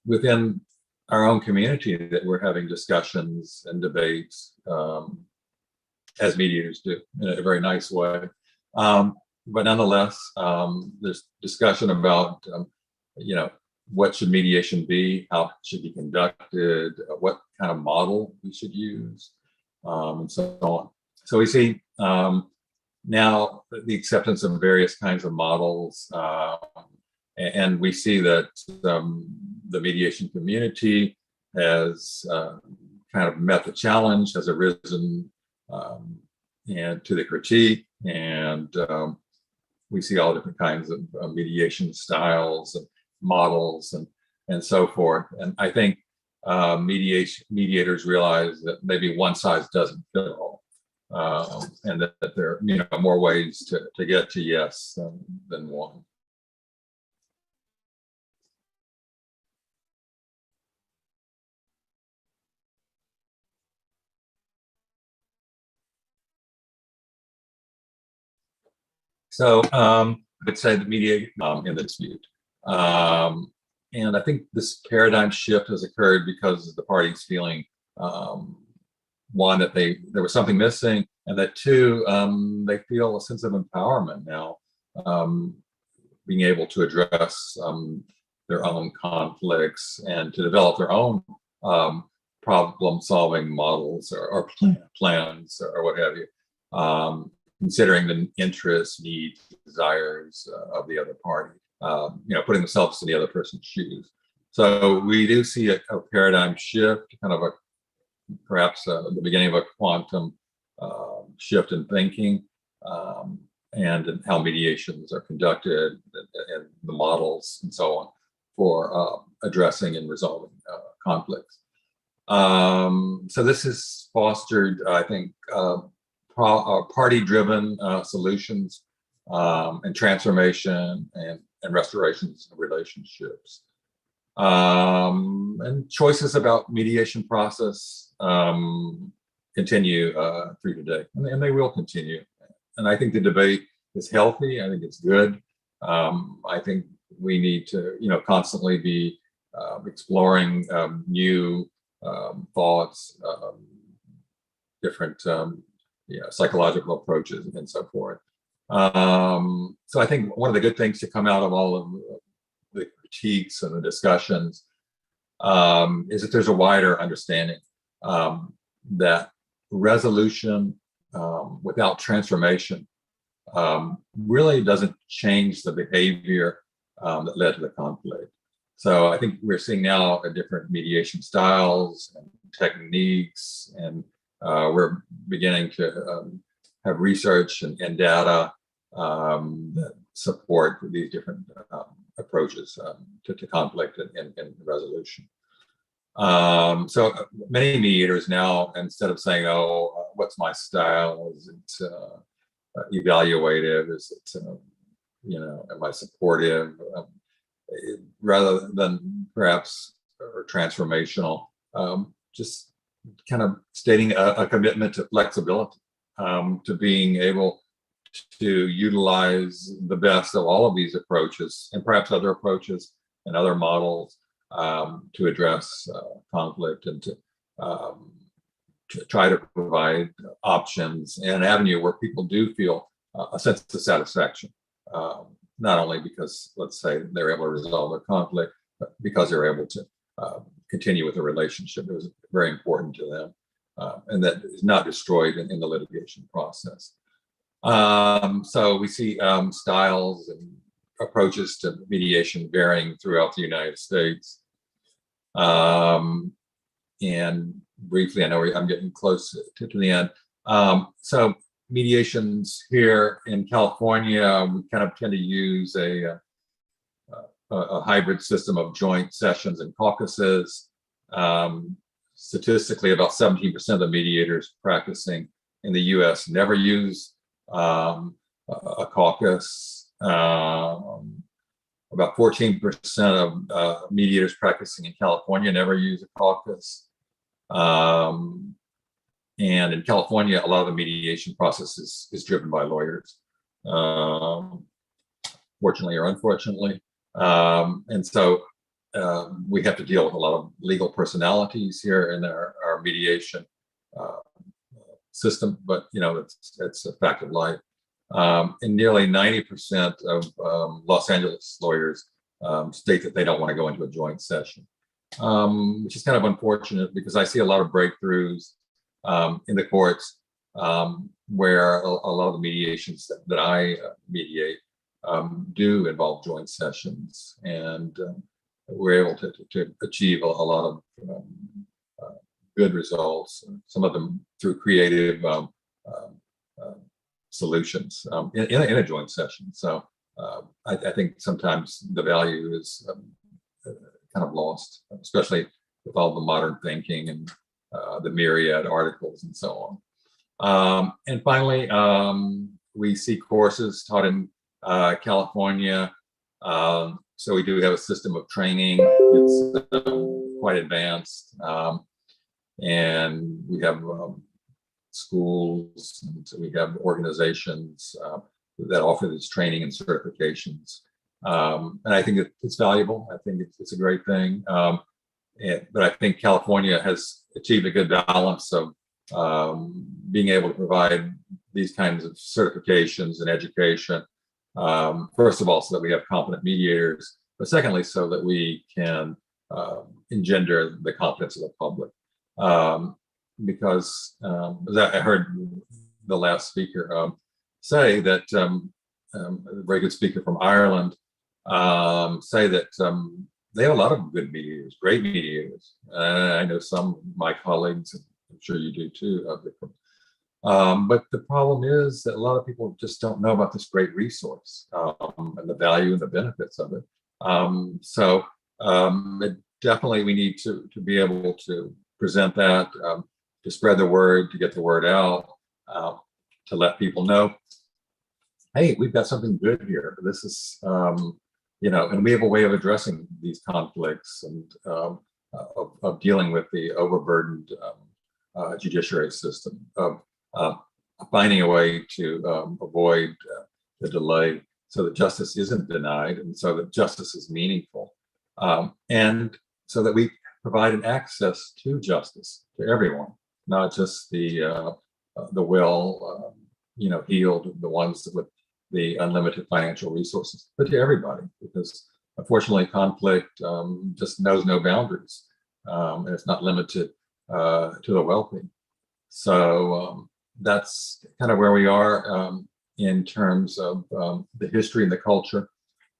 within our own community that we're having discussions and debates, as mediators do, in a very nice way. But nonetheless, there's discussion about, what should mediation be, how it should be conducted, what kind of model we should use, and so on. So we see now the acceptance of various kinds of models, and we see that the mediation community has kind of met the challenge, has arisen and to the critique, and we see all different kinds of mediation styles and models and so forth. And I think mediators realize that maybe one size doesn't fit all, and that there are more ways to get to yes than one. So I would say the mediate in the dispute. And I think this paradigm shift has occurred because the parties feeling, one, that there was something missing, and that two, they feel a sense of empowerment now, being able to address their own conflicts and to develop their own problem-solving models or plans or what have you, considering the interests, needs, desires of the other party, putting themselves in the other person's shoes. So we do see a paradigm shift, kind of perhaps the beginning of a quantum shift in thinking, and in how mediations are conducted and the models and so on for addressing and resolving conflicts. So this has fostered, I think, party-driven solutions and transformation and restorations of relationships. And choices about mediation process continue through today, and they will continue. And I think the debate is healthy. I think it's good. I think we need to, constantly be exploring new thoughts, different psychological approaches and so forth. So I think one of the good things to come out of all of the critiques and the discussions is that there's a wider understanding that resolution without transformation really doesn't change the behavior that led to the conflict. So I think we're seeing now different mediation styles and techniques, and we're beginning to have research and data that support these different approaches to conflict and resolution. So many mediators now, instead of saying, "Oh, what's my style? Is it evaluative? Is it, am I supportive?" Rather than perhaps or transformational, just kind of stating a commitment to flexibility, to being able to utilize the best of all of these approaches and perhaps other approaches and other models to address conflict and to try to provide options and an avenue where people do feel a sense of satisfaction not only because, let's say, they're able to resolve their conflict, but because they're able to continue with the relationship. It was very important to them, and that is not destroyed in the litigation process. So we see styles and approaches to mediation varying throughout the United States. And briefly, I know I'm getting close to the end. So mediations here in California, we kind of tend to use a hybrid system of joint sessions and caucuses. Statistically, about 17% of the mediators practicing in the U.S. never use a caucus. About 14% of mediators practicing in California never use a caucus. And in California, a lot of the mediation process is driven by lawyers, fortunately or unfortunately. And so we have to deal with a lot of legal personalities here in our mediation system, but it's a fact of life. And nearly 90% of Los Angeles lawyers state that they don't want to go into a joint session, which is kind of unfortunate because I see a lot of breakthroughs in the courts where a lot of the mediations that I mediate do involve joint sessions, and we're able to achieve a lot of good results, some of them through creative solutions in a joint session. So I think sometimes the value is kind of lost, especially with all the modern thinking and the myriad articles and so on. And finally, we see courses taught in California. So we do have a system of training. It's quite advanced. And we have schools, and so we have organizations that offer this training and certifications. And I think it's valuable. I think it's a great thing. But I think California has achieved a good balance of being able to provide these kinds of certifications and education. First of all, so that we have competent mediators, but secondly, so that we can engender the confidence of the public. Because as I heard the last speaker say that, a very good speaker from Ireland, say that they have a lot of good mediators, great mediators. I know some of my colleagues, I'm sure you do too, Vikram. But the problem is that a lot of people just don't know about this great resource and the value and the benefits of it. So definitely we need to be able to present that, to spread the word, to get the word out, to let people know, hey, we've got something good here. This is, and we have a way of addressing these conflicts and of dealing with the overburdened judiciary system, of finding a way to avoid the delay so that justice isn't denied and so that justice is meaningful. And so that we provide an access to justice to everyone, not just the well, healed, the ones with the unlimited financial resources, but to everybody, because unfortunately conflict just knows no boundaries, and it's not limited to the wealthy. So that's kind of where we are in terms of the history and the culture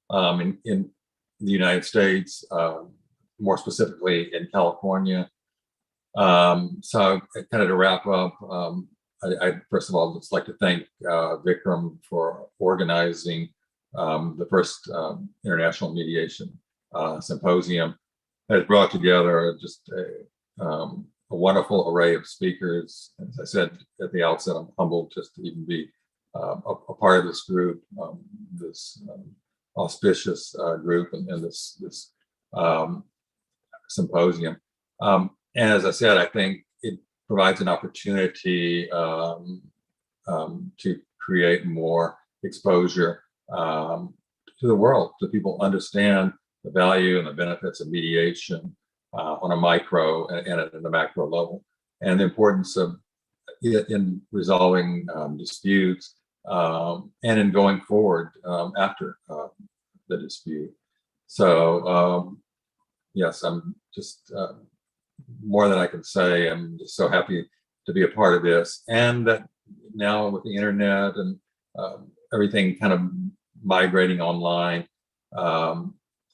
in the United States, more specifically in California. So kind of to wrap up, I first of all just like to thank Vikram for organizing the first international mediation symposium. It has brought together just a wonderful array of speakers. As I said at the outset, I'm humbled just to even be a part of this group, this auspicious group, and this symposium. And as I said, I think it provides an opportunity to create more exposure to the world, so people understand the value and the benefits of mediation on a micro and at a macro level, and the importance of it in resolving disputes, and in going forward after the dispute. So yes, I'm just more than I can say. I'm just so happy to be a part of this, and that now with the internet and everything kind of migrating online,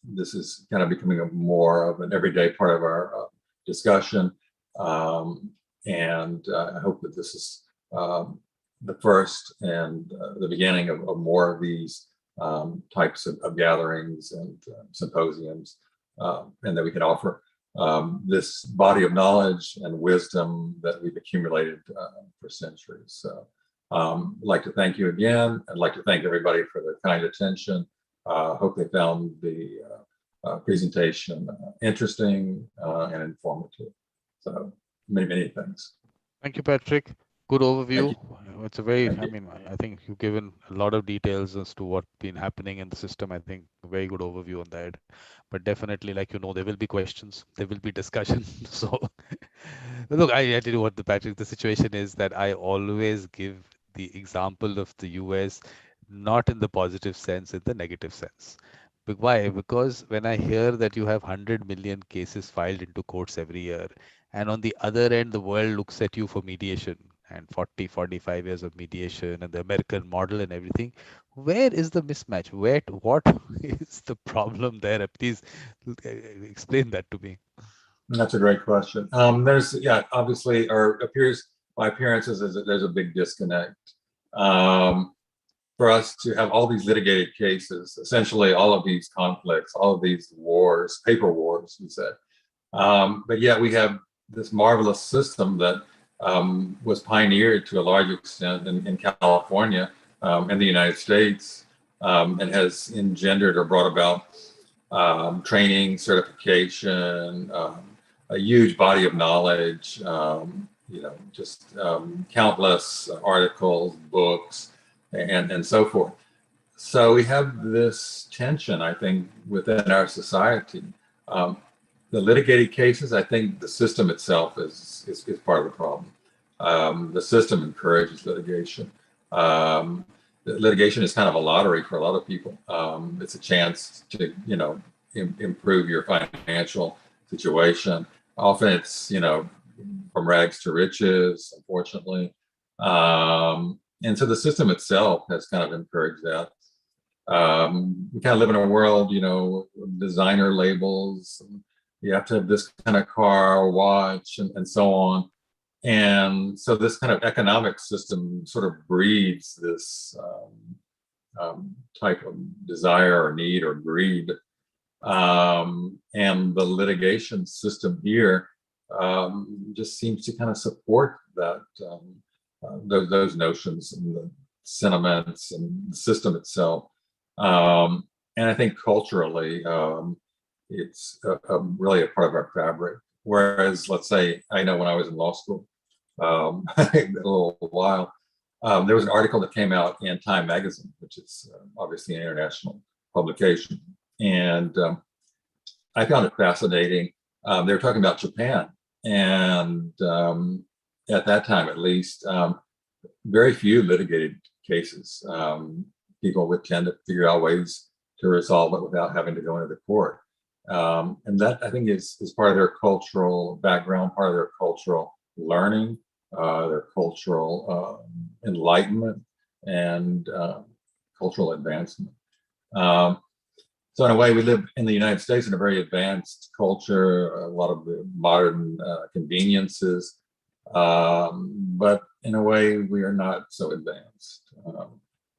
this is kind of becoming a more of an everyday part of our discussion. And I hope that this is the first and the beginning of more of these types of gatherings and symposiums, and that we can offer this body of knowledge and wisdom that we've accumulated for centuries. So I'd like to thank you again. I'd like to thank everybody for their kind attention. Hope they found the presentation interesting and informative. So many thanks. Thank you, Patrick. Good overview. It's a very, Thank I you. mean, I think you've given a lot of details as to what's been happening in the system. I think a very good overview on that. But definitely, like there will be questions, there will be discussion. So, look, I tell you what, Patrick, the situation is that I always give the example of the US, not in the positive sense, in the negative sense. Why? Because when I hear that you have 100 million cases filed into courts every year, and on the other end, the world looks at you for mediation and 40, 45 years of mediation and the American model and everything. Where is the mismatch? What is the problem there? Please explain that to me. That's a great question. Obviously, my appearances is that there's a big disconnect. For us to have all these litigated cases, essentially all of these conflicts, all of these wars, paper wars, we said. But yet we have this marvelous system that was pioneered to a large extent in California and the United States, and has engendered or brought about training, certification, a huge body of knowledge, countless articles, books, and so forth. So we have this tension, I think, within our society. The litigated cases, I think the system itself is part of the problem. The system encourages litigation. Litigation is kind of a lottery for a lot of people. It's a chance to, improve your financial situation. Often it's, from rags to riches, unfortunately. And so the system itself has kind of encouraged that. We kind of live in a world, designer labels. You have to have this kind of car or watch and so on. And so this kind of economic system sort of breeds this type of desire or need or greed. And the litigation system here just seems to kind of support that, those notions and the sentiments and the system itself. And I think culturally, it's really a part of our fabric. Whereas, let's say, I know when I was in law school, a little while, there was an article that came out in Time magazine, which is obviously an international publication. And I found it fascinating. They were talking about Japan. And at that time, at least, very few litigated cases. People would tend to figure out ways to resolve it without having to go into the court. And that, I think, is part of their cultural background, part of their cultural learning, their cultural enlightenment, and cultural advancement. So in a way, we live in the United States in a very advanced culture, a lot of the modern conveniences, but in a way, we are not so advanced.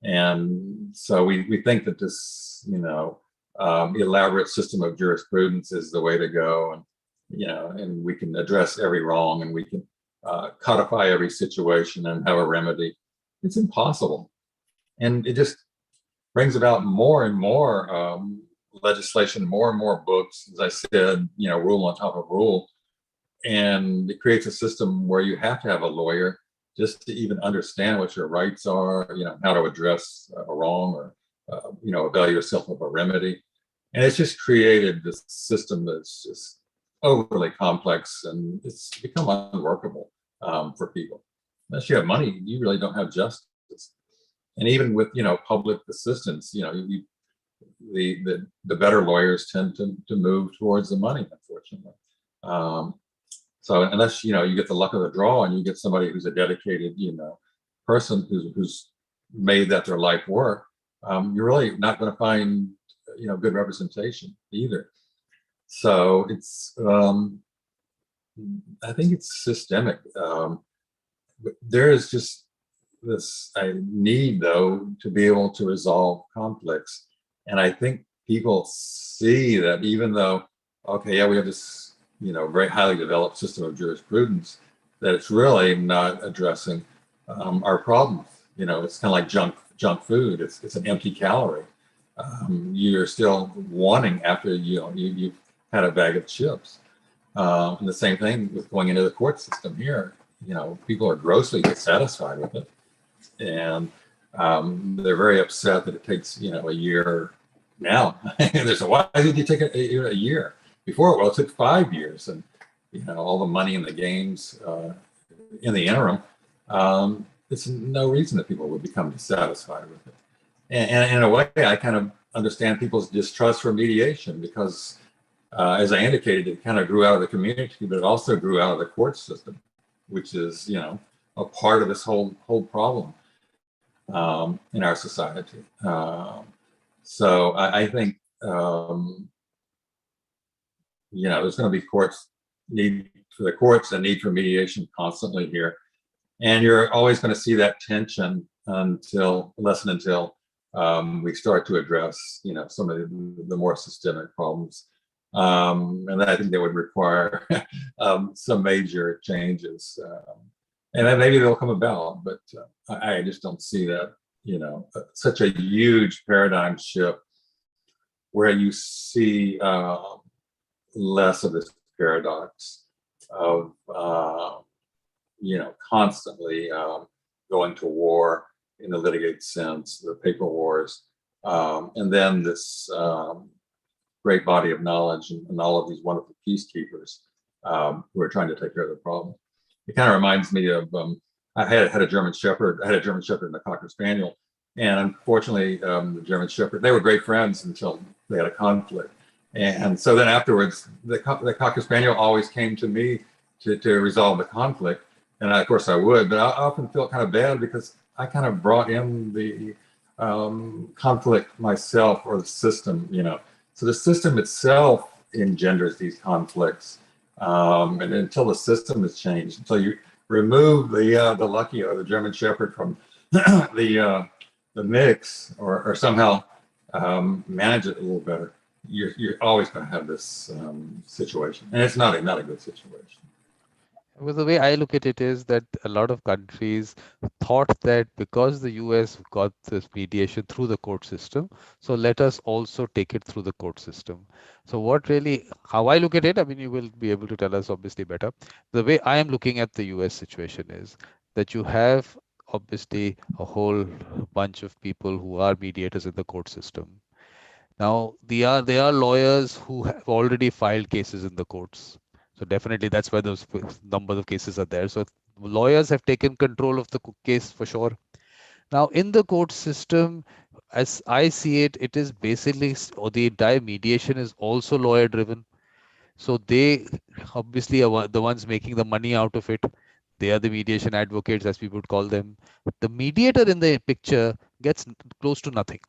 And so we think that this, elaborate system of jurisprudence is the way to go, and we can address every wrong, and we can codify every situation and have a remedy. It's impossible, and it just brings about more and more legislation, more and more books, as I said, rule on top of rule, and it creates a system where you have to have a lawyer just to even understand what your rights are, how to address a wrong, or avail yourself of a remedy. And it's just created this system that's just overly complex, and it's become unworkable for people. Unless you have money, you really don't have justice. And even with, public assistance, the better lawyers tend to move towards the money, unfortunately. So unless, you get the luck of the draw and you get somebody who's a dedicated, person who's made that their life work, you're really not going to find, good representation either. So it's, I think it's systemic. But there is just this need, though, to be able to resolve conflicts. And I think people see that even though, okay, yeah, we have this, very highly developed system of jurisprudence, that it's really not addressing our problems. It's kind of like junk food. It's an empty calorie. You're still wanting after you've had a bag of chips. And the same thing with going into the court system here. People are grossly dissatisfied with it, and they're very upset that it takes a year now. And there's why did you take a year before? Well, it took 5 years, and all the money in the games in the interim. It's no reason that people would become dissatisfied with it. And in a way, I kind of understand people's distrust for mediation because, as I indicated, it kind of grew out of the community, but it also grew out of the court system, which is, a part of this whole problem in our society. So I think, there's going to be need for the courts and need for mediation constantly here. And you're always going to see that tension until we start to address, some of the more systemic problems. And I think they would require some major changes. And then maybe they'll come about, but I just don't see that, such a huge paradigm shift where you see less of this paradox of, constantly going to war in the litigate sense, the paper wars, and then this great body of knowledge and all of these wonderful peacekeepers who are trying to take care of the problem. It kind of reminds me of, I had a German Shepherd. I had a German Shepherd and a Cocker Spaniel. And unfortunately, the German Shepherd, they were great friends until they had a conflict. And so then afterwards, the Cocker Spaniel always came to me to resolve the conflict. And of course I would, but I often felt kind of bad because I kind of brought in the conflict myself, or the system, So the system itself engenders these conflicts. And until the system is changed, until you remove the Lucky or the German Shepherd from the mix, or somehow manage it a little better, you're always going to have this situation, and it's not a good situation. Well, the way I look at it is that a lot of countries thought that because the US got this mediation through the court system, so let us also take it through the court system. So how I look at it, I mean, you will be able to tell us obviously better. The way I am looking at the US situation is that you have obviously a whole bunch of people who are mediators in the court system. Now, they are lawyers who have already filed cases in the courts. So definitely that's why those numbers of cases are there. So lawyers have taken control of the case for sure. Now, in the court system, as I see it, it is basically, or the entire mediation is also lawyer driven. So they obviously are the ones making the money out of it. They are the mediation advocates, as we would call them. The mediator in the picture gets close to nothing.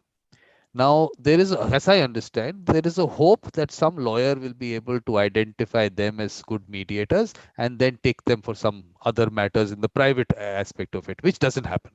Now, there is, as I understand, there is a hope that some lawyer will be able to identify them as good mediators and then take them for some other matters in the private aspect of it, which doesn't happen.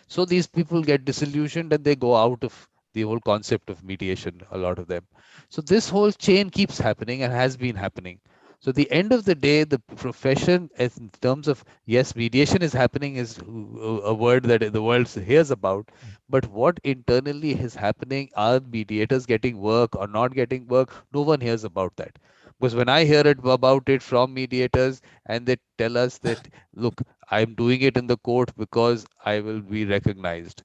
So these people get disillusioned and they go out of the whole concept of mediation, a lot of them. So this whole chain keeps happening and has been happening. So the end of the day, the profession, as in terms of, yes, mediation is happening, is a word that the world hears about. But what internally is happening, are mediators getting work or not getting work? No one hears about that. Because when I hear about it from mediators and they tell us that, look, I'm doing it in the court because I will be recognized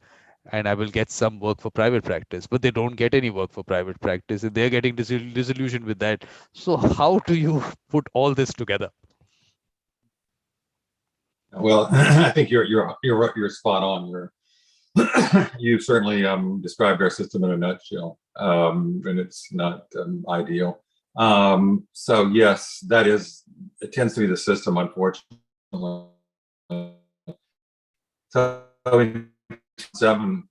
and I will get some work for private practice, but they don't get any work for private practice and they're getting disillusioned with that. So how do you put all this together? Well, I think you're spot on. You certainly described our system in a nutshell, and it's not ideal. So yes, it tends to be the system, unfortunately. So in 2007,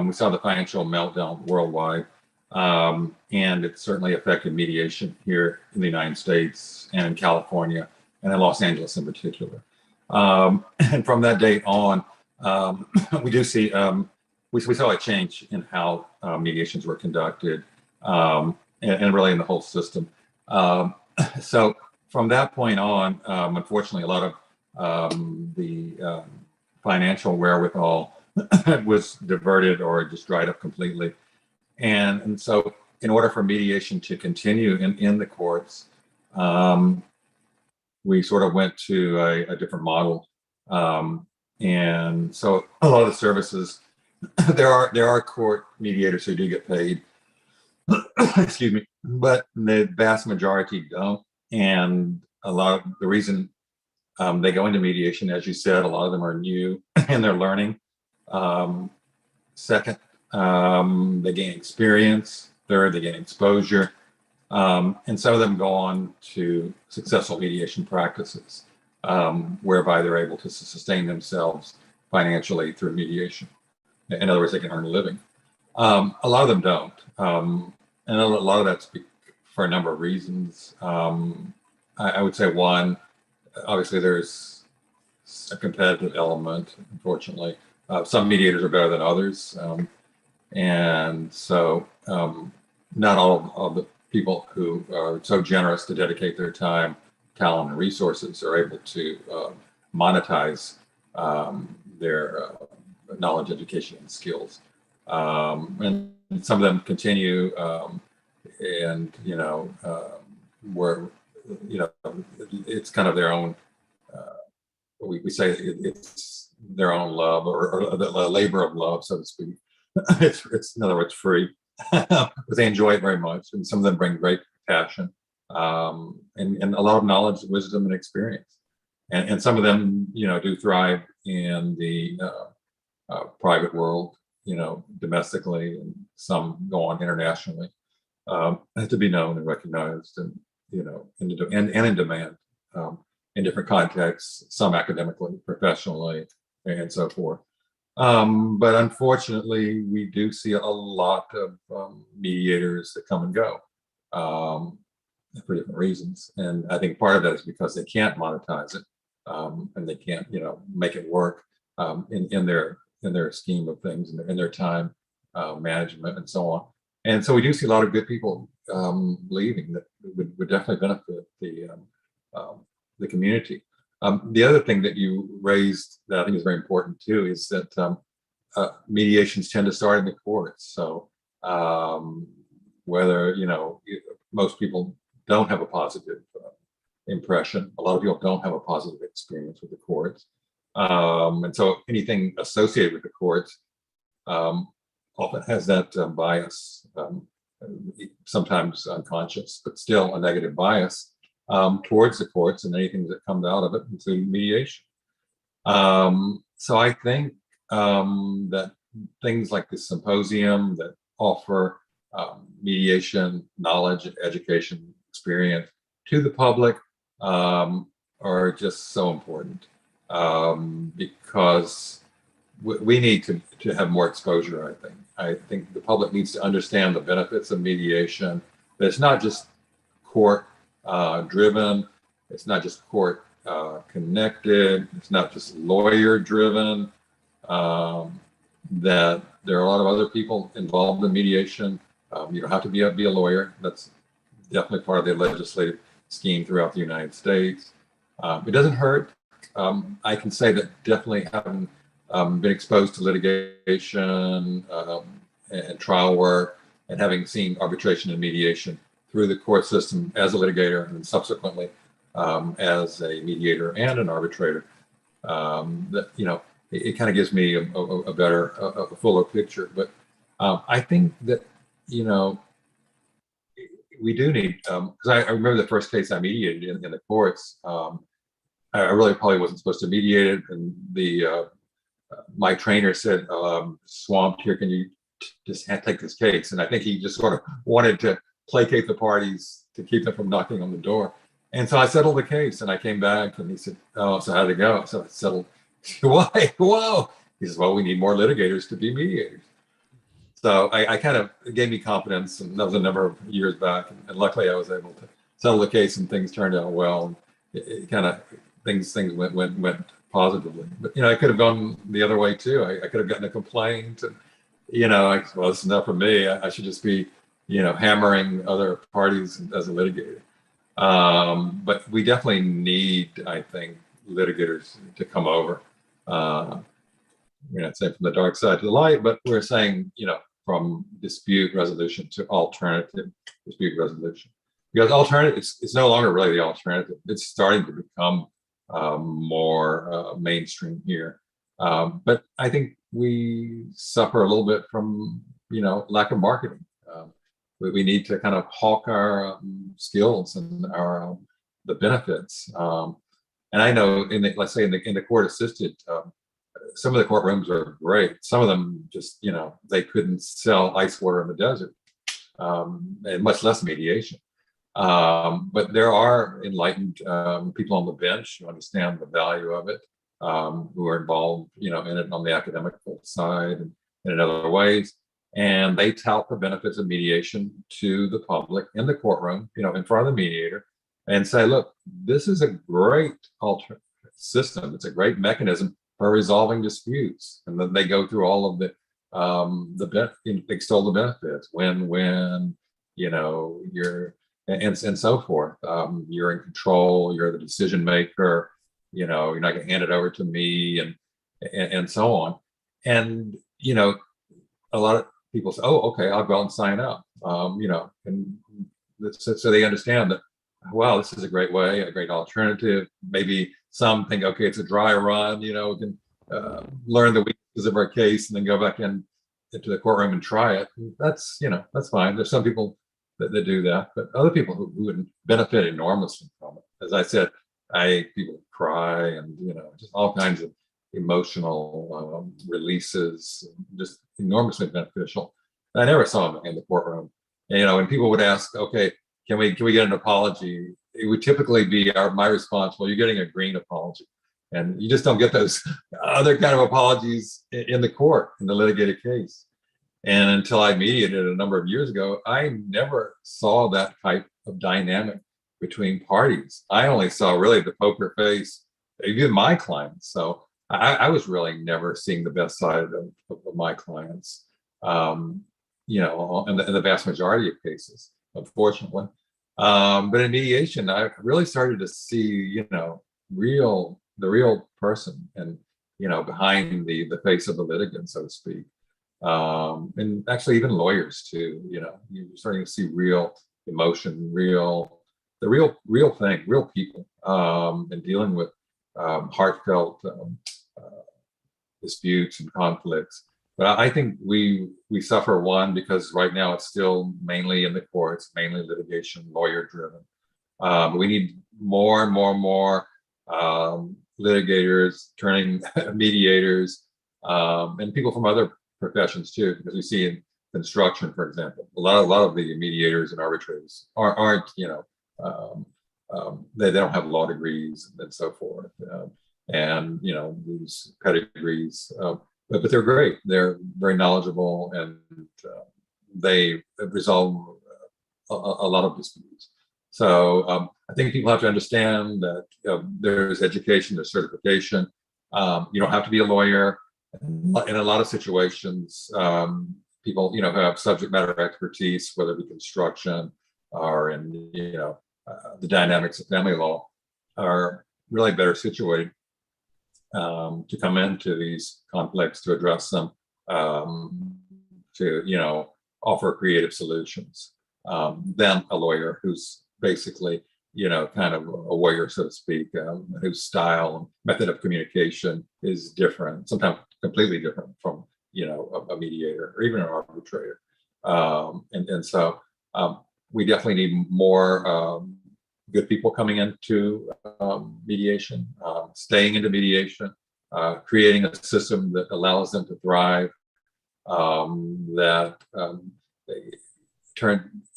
we saw the financial meltdown worldwide, and it certainly affected mediation here in the United States and in California and in Los Angeles in particular. And from that date on, we do see we saw a change in how mediations were conducted, and really in the whole system. So from that point on, unfortunately, a lot of the financial wherewithal was diverted or just dried up completely. And so in order for mediation to continue in the courts, we sort of went to a different model. And so a lot of the services, there are court mediators who do get paid, excuse me, but the vast majority don't. And a lot of the reason they go into mediation, as you said, a lot of them are new and they're learning. Second, they gain experience. Third, they gain exposure. And some of them go on to successful mediation practices, whereby they're able to sustain themselves financially through mediation. In other words, they can earn a living. A lot of them don't. And a lot of that's for a number of reasons. I would say one, obviously there's a competitive element, unfortunately. Some mediators are better than others. And so not all of the people who are so generous to dedicate their time, talent, and resources are able to monetize their knowledge, education, and skills. And some of them continue, and where it's kind of their own. We say it's their own love, or the labor of love, so to speak. It's in other words free, because they enjoy it very much, and some of them bring great passion, and a lot of knowledge, wisdom, and experience. And some of them, do thrive in the private world, domestically, and some go on internationally, to be known and recognized, and in demand, in different contexts, some academically, professionally, and so forth. But unfortunately, we do see a lot of mediators that come and go, for different reasons. And I think part of that is because they can't monetize it, and they can't, make it work in their scheme of things, and in their time management and so on. And so we do see a lot of good people leaving that would definitely benefit the community. The other thing that you raised that I think is very important too is that mediations tend to start in the courts. So whether most people don't have a positive impression, a lot of people don't have a positive experience with the courts, and so anything associated with the courts often has that bias, sometimes unconscious, but still a negative bias towards the courts and anything that comes out of it, including mediation. So I think that things like the Symposium that offer mediation, knowledge, education, experience to the public are just so important, because we need to have more exposure, I think. I think the public needs to understand the benefits of mediation, that it's not just court driven, it's not just court connected, it's not just lawyer driven, that there are a lot of other people involved in mediation. You don't have to be a lawyer. That's definitely part of the legislative scheme throughout the United States. It doesn't hurt. I can say that definitely having been exposed to litigation and trial work, and having seen arbitration and mediation through the court system as a litigator, and subsequently as a mediator and an arbitrator, that it kind of gives me a better, a fuller picture. But I think that we do need, because I remember the first case I mediated in the courts. I really probably wasn't supposed to mediate it, and the my trainer said, swamped here, can you just take this case? And I think he just sort of wanted to placate the parties to keep them from knocking on the door. And so I settled the case, and I came back, and he said, oh, so how'd it go? So I settled. Why? Whoa. He says, well, we need more litigators to be mediators. So I kind of, it gave me confidence, and that was a number of years back. And luckily I was able to settle the case, and things turned out well. It kind of, things went positively. But, I could have gone the other way too. I could have gotten a complaint, and, well, this is not for me. I should just be, hammering other parties as a litigator. But we definitely need, I think, litigators to come over. We're not saying from the dark side to the light, but we're saying, from dispute resolution to alternative dispute resolution. Because alternative, it's no longer really the alternative. It's starting to become more mainstream here. But I think we suffer a little bit from, lack of marketing. We need to kind of hawk our skills and our the benefits. And I know let's say in the court assisted, some of the courtrooms are great. Some of them just, they couldn't sell ice water in the desert, and much less mediation. But there are enlightened people on the bench who understand the value of it, who are involved, in it on the academic side and in other ways. And they tout the benefits of mediation to the public in the courtroom, in front of the mediator, and say, look, this is a great alternative system. It's a great mechanism for resolving disputes. And then they go through all of extol the benefits, when you're, and so forth. You're in control, you're the decision maker, you're not gonna hand it over to me, and so on. And, a lot of people say, oh, okay, I'll go and sign up, and so they understand that, wow, this is a great way, a great alternative. Maybe some think, okay, it's a dry run, we can learn the weaknesses of our case and then go back into the courtroom and try it. That's, that's fine. There's some people that do that, but other people who would benefit enormously from it. As I said, people cry, and, just all kinds of emotional releases, just enormously beneficial. I never saw them in the courtroom. And, when people would ask, okay, can we get an apology? It would typically be my response, well, you're getting a green apology. And you just don't get those other kind of apologies in the court, in the litigated case. And until I mediated a number of years ago, I never saw that type of dynamic between parties. I only saw really the poker face, even my clients. So I was really never seeing the best side of my clients, in the vast majority of cases, unfortunately. But in mediation, I really started to see, the real person, and, behind the face of the litigant, so to speak. And actually even lawyers too, you're starting to see real emotion, the real thing, real people, and dealing with heartfelt disputes and conflicts. But I think we suffer, one, because right now it's still mainly in the courts, mainly litigation, lawyer driven. We need more and more litigators turning mediators, and people from other professions too, because we see in construction, for example, a lot of the mediators and arbitrators aren't they don't have law degrees and so forth, and these pedigrees, but they're great. They're very knowledgeable, and they resolve a lot of disputes. So I think people have to understand that there's education, there's certification. You don't have to be a lawyer. In a lot of situations, people, who have subject matter expertise, whether it be construction or in, the dynamics of family law, are really better situated to come into these conflicts, to address them, to, offer creative solutions, than a lawyer who's basically, kind of a warrior, so to speak, whose style and method of communication is different, sometimes completely different from, a mediator or even an arbitrator. And so we definitely need more good people coming into mediation, staying into mediation, creating a system that allows them to thrive, that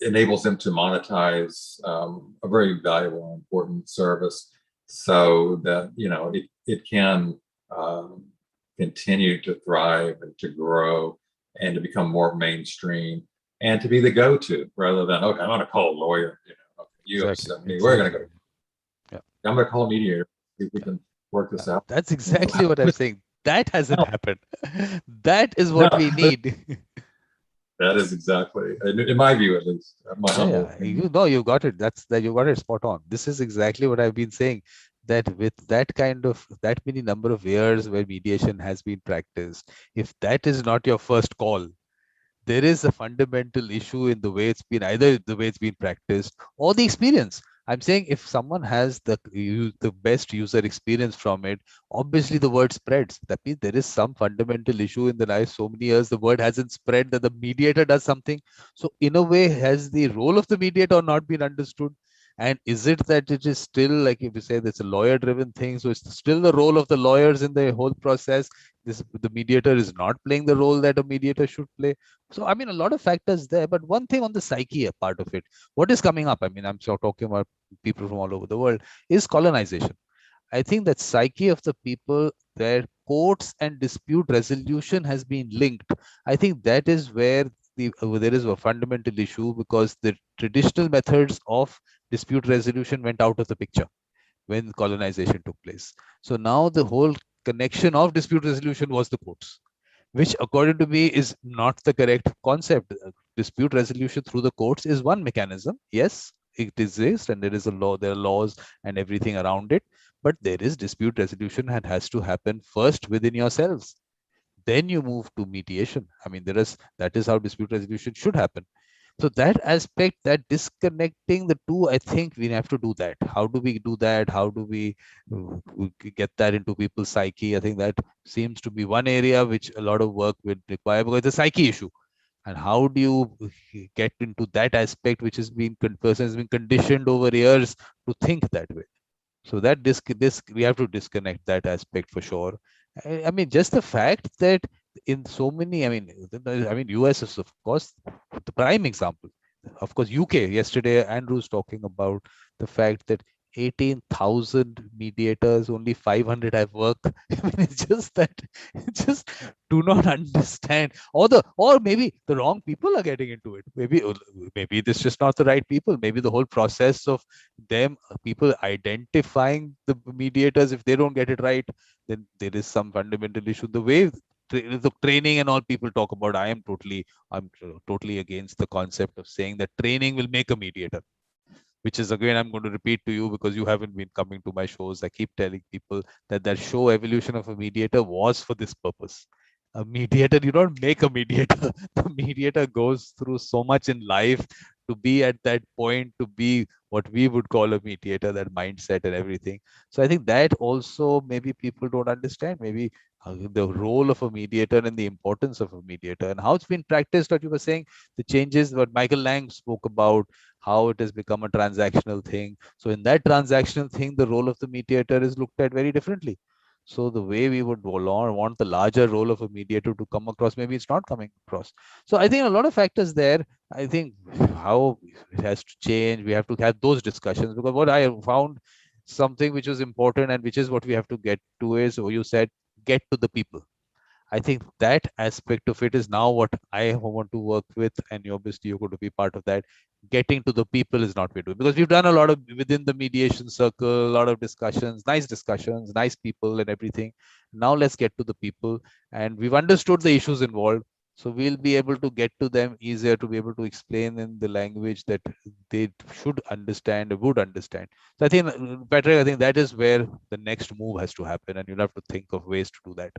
enables them to monetize a very valuable and important service, so that it can continue to thrive and to grow and to become more mainstream and to be the go-to, rather than, okay, I'm going to call a lawyer. Okay, you upset me. We're going to go. Yeah. I'm going to call a mediator. See if we can work this out. That's exactly what I'm saying. That hasn't happened. That is what we need. That is exactly, in my view, at least, my humble opinion. You got it. You got it spot on. This is exactly what I've been saying. That with that many number of years where mediation has been practiced, if that is not your first call, there is a fundamental issue in the way it's been, either the way it's been practiced or the experience. I'm saying if someone has the best user experience from it, obviously the word spreads. That means there is some fundamental issue in the last so many years. The word hasn't spread that the mediator does something. So in a way, has the role of the mediator not been understood? And is it that it is still, like if you say, it's a lawyer driven thing, so it's still the role of the lawyers in the whole process? The mediator is not playing the role that a mediator should play. So, I mean, a lot of factors there, but one thing on the psyche part of it, what is coming up? I mean, I'm sort of talking about people from all over the world, is colonization. I think that psyche of the people, where courts and dispute resolution has been linked. I think that is where there is a fundamental issue, because the traditional methods of dispute resolution went out of the picture when colonization took place. So now the whole connection of dispute resolution was the courts, which according to me is not the correct concept. Dispute resolution through the courts is one mechanism. Yes, it exists, and there is a law, there are laws and everything around it. But there is dispute resolution and has to happen first within yourselves. Then you move to mediation. I mean, that is how dispute resolution should happen. So that aspect, that disconnecting the two, I think we have to do that. How do we do that? How do we get that into people's psyche? I think that seems to be one area which a lot of work will require, because it's a psyche issue. And how do you get into that aspect which has been person has been conditioned over years to think that way? So that this we have to disconnect that aspect for sure. I mean, just the fact that in so many, I mean, US is of course the prime example. Of course, UK. Yesterday, Andrew's talking about the fact that 18,000 mediators, only 500 have worked. I mean, it's just that, just do not understand, or maybe the wrong people are getting into it. Maybe this is just not the right people. Maybe the whole process of them, people identifying the mediators, if they don't get it right, then there is some fundamental issue. The way the training and all people talk about, I'm totally against the concept of saying that training will make a mediator, which is, again, I'm going to repeat to you because you haven't been coming to my shows. I keep telling people that show Evolution of a Mediator was for this purpose. A mediator, you don't make a mediator. The mediator goes through so much in life to be at that point, to be what we would call a mediator, that mindset and everything. So I think that also maybe people don't understand, maybe the role of a mediator and the importance of a mediator and how it's been practiced. What you were saying, the changes, what Michael Lang spoke about, how it has become a transactional thing. So in that transactional thing, the role of the mediator is looked at very differently. So the way we would want the larger role of a mediator to come across, maybe it's not coming across. So I think a lot of factors there. I think how it has to change. We have to have those discussions, because what I found, something which is important and which is what we have to get to, is, or you said, get to the people. I think that aspect of it is now what I want to work with, and obviously you're going to be part of that. Getting to the people is not what we're doing, because we've done a lot of within the mediation circle, a lot of discussions, nice people and everything. Now let's get to the people, and we've understood the issues involved. So we'll be able to get to them easier, to be able to explain in the language that they should understand, or would understand. So I think, Patrick, I think that is where the next move has to happen, and you'll have to think of ways to do that.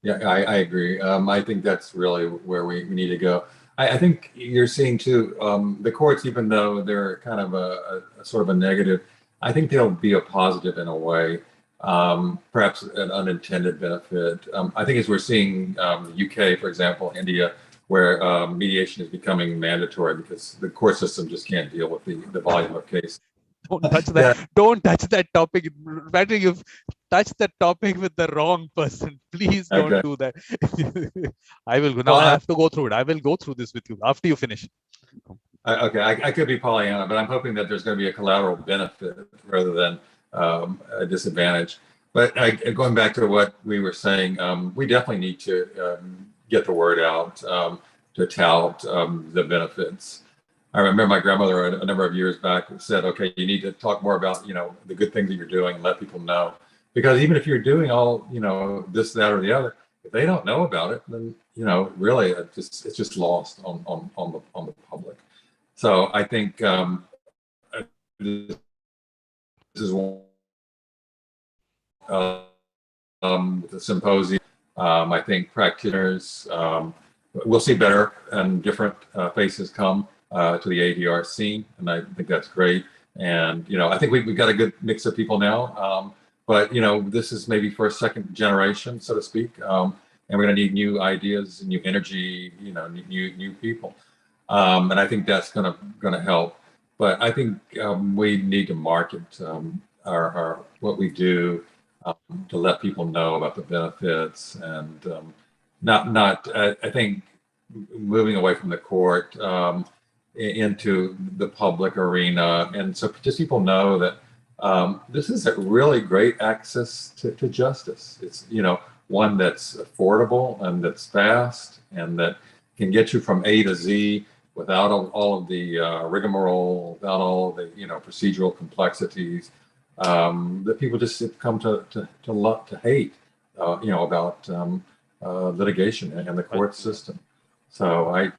Yeah, I agree. I think that's really where we need to go. I think you're seeing too, the courts, even though they're kind of a sort of a negative, I think they'll be a positive in a way, perhaps an unintended benefit. I think as we're seeing the UK, for example, India, where mediation is becoming mandatory because the court system just can't deal with the volume of cases. Don't touch that. Yeah, Don't touch that topic. Patrick, you've touched that topic with the wrong person. Please don't okay. do that. I will go. Now Well, I have to go through it. I will go through this with you after you finish. okay, I could be Pollyanna, but I'm hoping that there's going to be a collateral benefit rather than a disadvantage. But going back to what we were saying, we definitely need to get the word out to tout the benefits. I remember my grandmother a number of years back said, "Okay, you need to talk more about the good things that you're doing and let people know, because even if you're doing all this, that, or the other, if they don't know about it, then really it's just lost on the public." So I think this is the symposium. I think practitioners will see better and different faces come to the ADR scene, and I think that's great. And I think we've got a good mix of people now, but this is maybe for a second generation, so to speak, and we're going to need new ideas, new energy, new people, and I think that's going to help. But I think we need to market our what we do to let people know about the benefits and not I think moving away from the court into the public arena, and so just people know that this is a really great access to justice. It's one that's affordable and that's fast and that can get you from A to Z without all of the rigmarole, without all of the procedural complexities that people just have come to love, to hate, about litigation and the I'll, court system. So I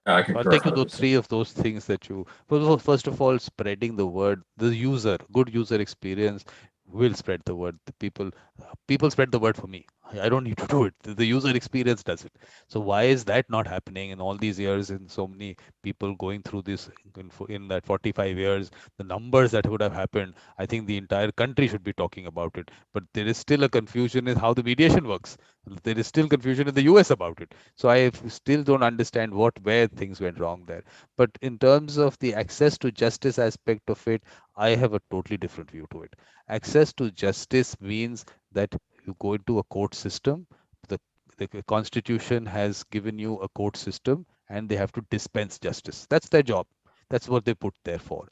I'll concur take you through 100%. three of those things that you. First of all, spreading the word. The user, good user experience, will spread the word. The people spread the word for me. I don't need to do it. The user experience does it. So why is that not happening in all these years? In so many people going through this in that 45 years, the numbers that would have happened. I think the entire country should be talking about it. But there is still a confusion in how the mediation works. There is still confusion in the US about it. So I still don't understand where things went wrong there. But in terms of the access to justice aspect of it, I have a totally different view to it. Access to justice means that you go into a court system. The, the Constitution has given you a court system, and they have to dispense justice. That's their job. That's what they put there for.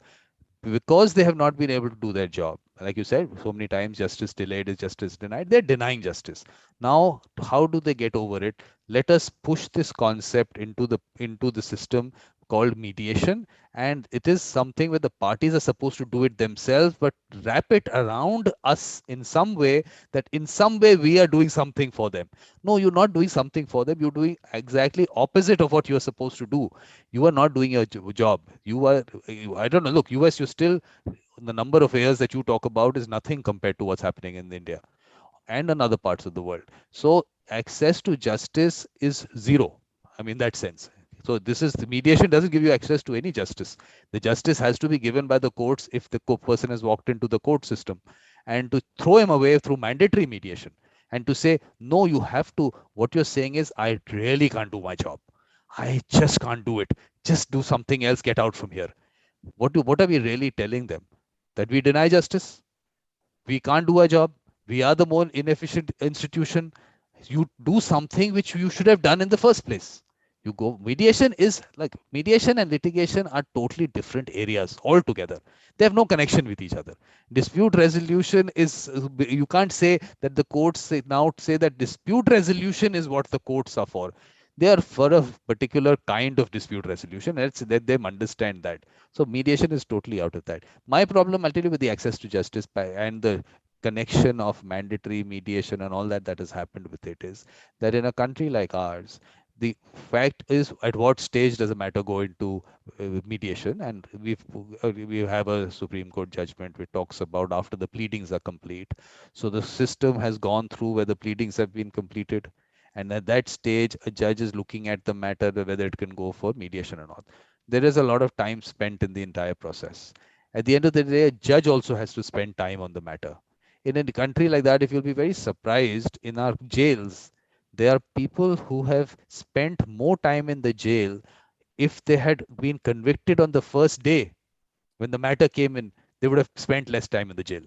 Because they have not been able to do their job, like you said so many times, justice delayed is justice denied. They're denying justice. Now how do they get over it? Let us push this concept into the system called mediation, and it is something where the parties are supposed to do it themselves, but wrap it around us in some way, that in some way we are doing something for them. No, you're not doing something for them. You're doing exactly opposite of what you're supposed to do. You are not doing your job. I don't know, look, US, you still, the number of years that you talk about is nothing compared to what's happening in India and in other parts of the world. So access to justice is zero. I mean, that sense. So this is the mediation doesn't give you access to any justice. The justice has to be given by the courts if the person has walked into the court system, and to throw him away through mandatory mediation and to say, no, you have to, what you're saying is, I really can't do my job. I just can't do it. Just do something else. Get out from here. What are we really telling them? That we deny justice? We can't do our job? We are the more inefficient institution? You do something which you should have done in the first place. You go, mediation and litigation are totally different areas altogether. They have no connection with each other. Dispute resolution is, you can't say that the courts say that dispute resolution is what the courts are for. They are for a particular kind of dispute resolution. Let them understand that. So mediation is totally out of that. My problem, I'll tell you, with the access to justice and the connection of mandatory mediation and all that has happened with it, is that in a country like ours, the fact is, at what stage does a matter go into mediation? And we have a Supreme Court judgment which talks about after the pleadings are complete. So the system has gone through where the pleadings have been completed, and at that stage a judge is looking at the matter whether it can go for mediation or not. There is a lot of time spent in the entire process. At the end of the day, a judge also has to spend time on the matter. In a country like that, if you'll be very surprised, in our jails, there are people who have spent more time in the jail if they had been convicted on the first day when the matter came in. they would have spent less time in the jail.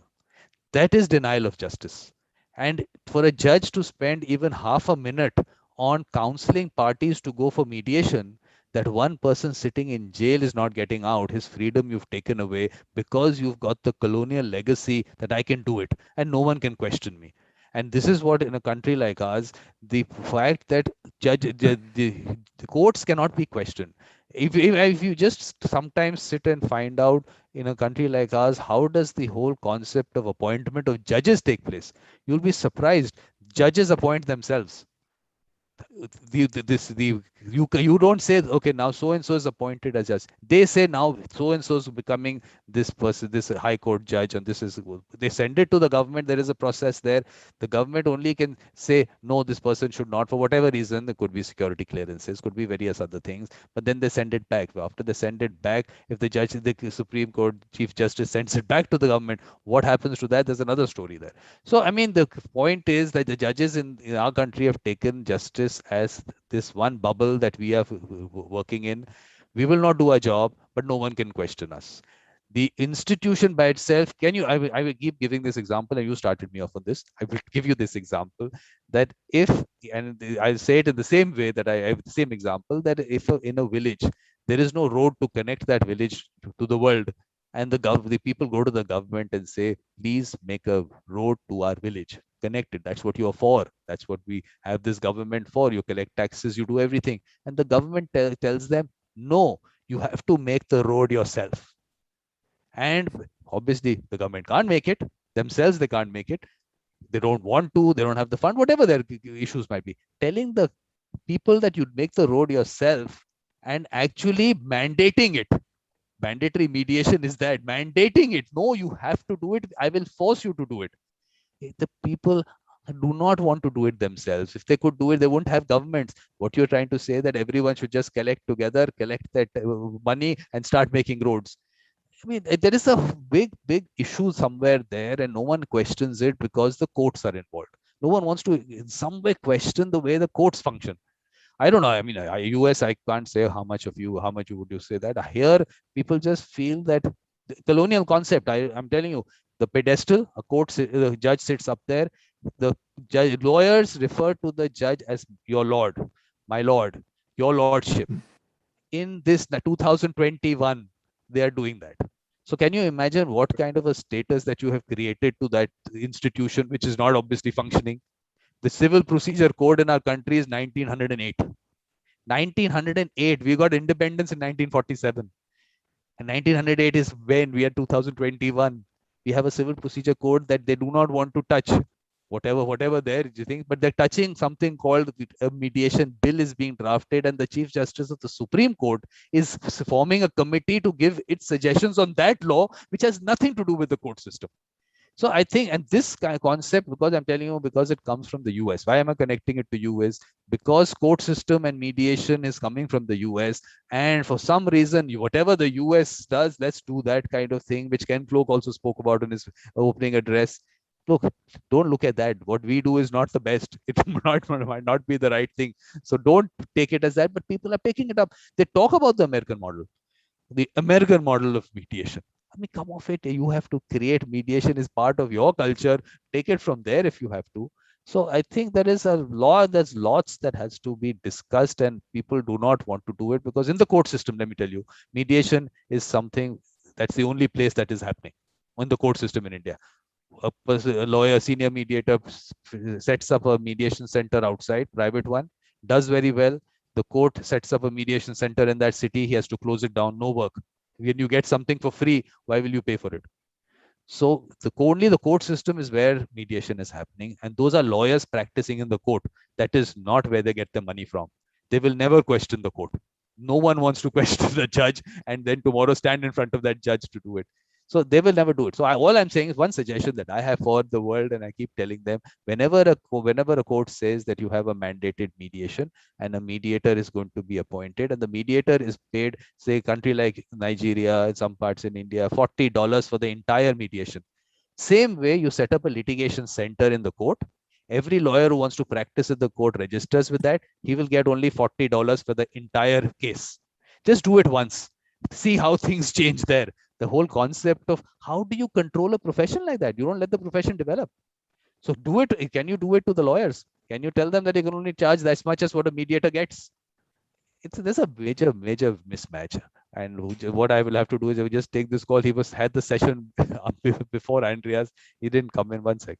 That is denial of justice. And for a judge to spend even half a minute on counseling parties to go for mediation, that one person sitting in jail is not getting out, his freedom you've taken away because you've got the colonial legacy that I can do it and no one can question me. And this is what, in a country like ours, the fact that the courts cannot be questioned. If you just sometimes sit and find out in a country like ours, how does the whole concept of appointment of judges take place? You'll be surprised. Judges appoint themselves. You don't say, okay, now so and so is appointed as judge. They say now so and so is becoming this person, this high court judge, and this is, they send it to the government. There is a process there. The government only can say no, this person should not, for whatever reason. There could be security clearances, could be various other things, but then they send it back. After they send it back, if the Supreme Court Chief Justice sends it back to the government, what happens to that? There's another story there. So, I mean, the point is that the judges in our country have taken justice as this one bubble that we are working in. We will not do our job, but no one can question us. The institution by itself, I will keep giving this example, and you started me off on this. I will give you this example that if, and I'll say it in the same way that I have the same example, that if in a village, there is no road to connect that village to the world, and the people go to the government and say, please make a road to our village, connect it. That's what you're for. That's what we have this government for. You collect taxes, you do everything. And the government tells them, no, you have to make the road yourself. And obviously, the government can't make it themselves. They can't make it. They don't want to. They don't have the fund. Whatever their issues might be. Telling the people that you make the road yourself and actually mandating it. Mandatory mediation is that, mandating it. No, you have to do it. I will force you to do it. The people do not want to do it themselves. If they could do it, they wouldn't have governments. What you're trying to say, that everyone should just collect together, collect that money and start making roads. I mean, there is a big issue somewhere there, and no one questions it because the courts are involved. No one wants to in some way question the way the courts function. I don't know. I mean, US, I can't say how much would you say that? Here, people just feel that the colonial concept. I'm telling you, the pedestal, the judge sits up there. The lawyers refer to the judge as your lord, my lord, your lordship. In this 2021, they are doing that. So can you imagine what kind of a status that you have created to that institution, which is not obviously functioning? The civil procedure code in our country is 1908. 1908. We got independence in 1947. And 1908 is when we are 2021. We have a civil procedure code that they do not want to touch. Whatever there, do you think? But they're touching something called a mediation bill is being drafted, and the Chief Justice of the Supreme Court is forming a committee to give its suggestions on that law, which has nothing to do with the court system. So I think, and this kind of concept, because I'm telling you, because it comes from the US. Why am I connecting it to US? Because court system and mediation is coming from the US. And for some reason, whatever the US does, let's do that kind of thing, which Ken Cloke also spoke about in his opening address. Look, don't look at that. What we do is not the best. It might not be the right thing. So don't take it as that, but people are picking it up. They talk about the American model of mediation. I mean, come off it. You have to create mediation is part of your culture. Take it from there if you have to. So I think there is a law, there's lots that has to be discussed, and people do not want to do it because in the court system, let me tell you, mediation is something that's the only place that is happening in the court system in India. A lawyer, senior mediator sets up a mediation center outside, private one, does very well. The court sets up a mediation center in that city. He has to close it down. No work. When you get something for free, why will you pay for it? So only the court system is where mediation is happening. And those are lawyers practicing in the court. That is not where they get the money from. They will never question the court. No one wants to question the judge and then tomorrow stand in front of that judge to do it. So they will never do it. So all I'm saying is one suggestion that I have for the world, and I keep telling them, whenever a court says that you have a mandated mediation and a mediator is going to be appointed, and the mediator is paid, say, a country like Nigeria, some parts in India, $40 for the entire mediation. Same way, you set up a litigation center in the court. Every lawyer who wants to practice at the court registers with that. He will get only $40 for the entire case. Just do it once. See how things change there. The whole concept of how do you control a profession like that? You don't let the profession develop. So do it. Can you do it to the lawyers? Can you tell them that you can only charge as much as what a mediator gets? There's a major mismatch. And what I will have to do is I will just take this call. He was had the session before Andreas. He didn't come in. One sec.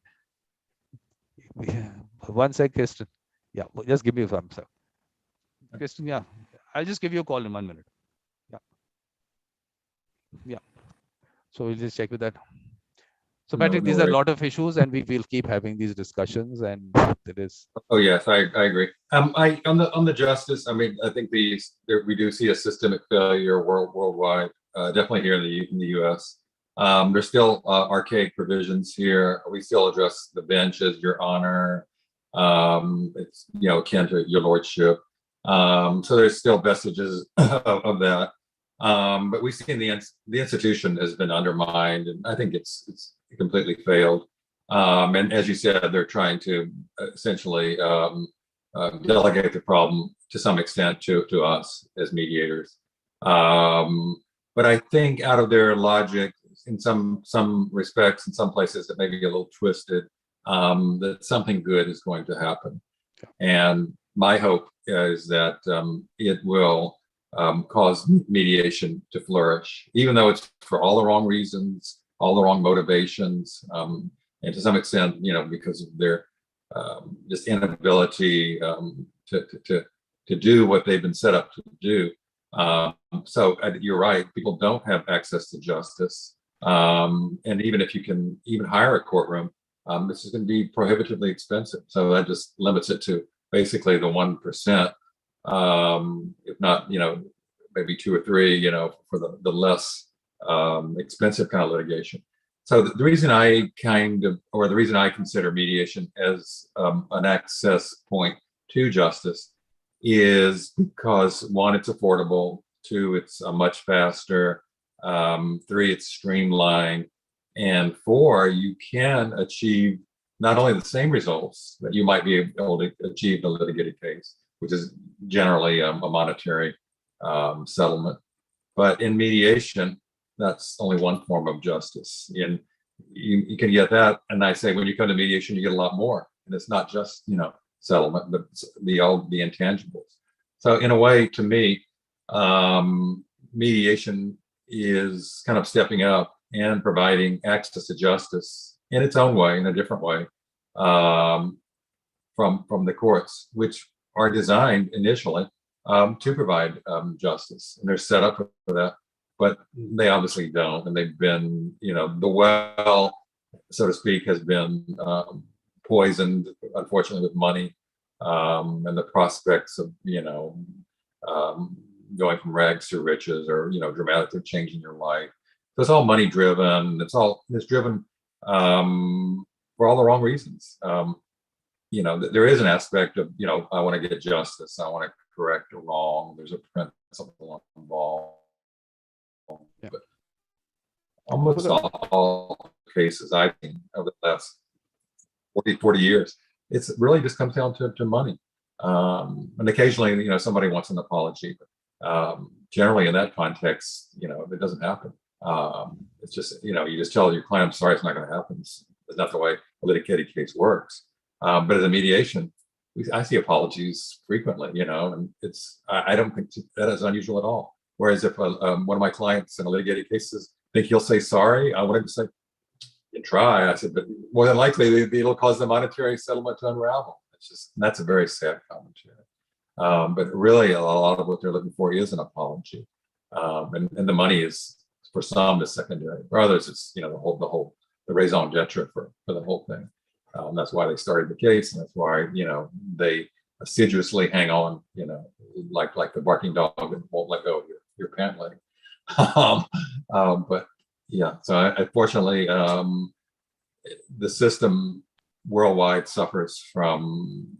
Yeah. One sec, Kristen. Yeah, just give me one sec. Kristen, yeah, I'll just give you a call in 1 minute. Yeah, yeah. So we'll just check with that. So No, Patrick, no these are a worries. lot of issues, and we will keep having these discussions. And there is. Oh yes, I agree. I on the justice. I mean, I think we do see a systemic failure worldwide. Definitely here in the U.S. There's still archaic provisions here. We still address the bench as Your Honor. It's akin to Your Lordship. So there's still vestiges of that. But we've seen the institution has been undermined, and I think it's completely failed. And as you said, they're trying to essentially delegate the problem to some extent to us as mediators. But I think out of their logic, in some respects, in some places, it may be a little twisted, that something good is going to happen. And my hope is that it will cause mediation to flourish, even though it's for all the wrong reasons, all the wrong motivations. And to some extent, because of their just inability to do what they've been set up to do. So you're right, people don't have access to justice. And even if you can even hire a courtroom, this is going to be prohibitively expensive. So that just limits it to basically the 1%, if not, maybe 2 or 3, for the less expensive kind of litigation. So the reason the reason I consider mediation as an access point to justice is because 1, it's affordable. 2, it's much faster. 3, it's streamlined. And 4, you can achieve not only the same results that you might be able to achieve in a litigated case, which is generally a monetary settlement, but in mediation, that's only one form of justice. And you can get that. And I say, when you come to mediation, you get a lot more. And it's not just, settlement, but the intangibles. So in a way, to me, mediation is kind of stepping up and providing access to justice in its own way, in a different way, from the courts, which are designed initially to provide justice. And they're set up for that. But they obviously don't, and they've been, the well, so to speak, has been poisoned, unfortunately, with money, and the prospects of, going from rags to riches, or dramatically changing your life. So it's all money driven. It's driven for all the wrong reasons. There is an aspect of, I want to get justice. I want to correct a wrong. There's a principle involved. Yeah. But almost all cases I've seen over the last 40 years, it's really just comes down to money. And occasionally, somebody wants an apology, but generally in that context, it doesn't happen. It's just, you just tell your client, I'm sorry, it's not going to happen. It's not the way a litigated case works. But as a mediation, I see apologies frequently, and I don't think that is unusual at all. Whereas if one of my clients in a litigated cases think he'll say sorry, I want him to say, you try. I said, but more than likely it'll cause the monetary settlement to unravel. That's a very sad commentary. But really, a lot of what they're looking for is an apology, and the money is, for some, is secondary. For others, it's the raison d'etre for the whole thing. That's why they started the case, and that's why they assiduously hang on, like the barking dog and won't let go of your pant leg. But yeah, so unfortunately, the system worldwide suffers from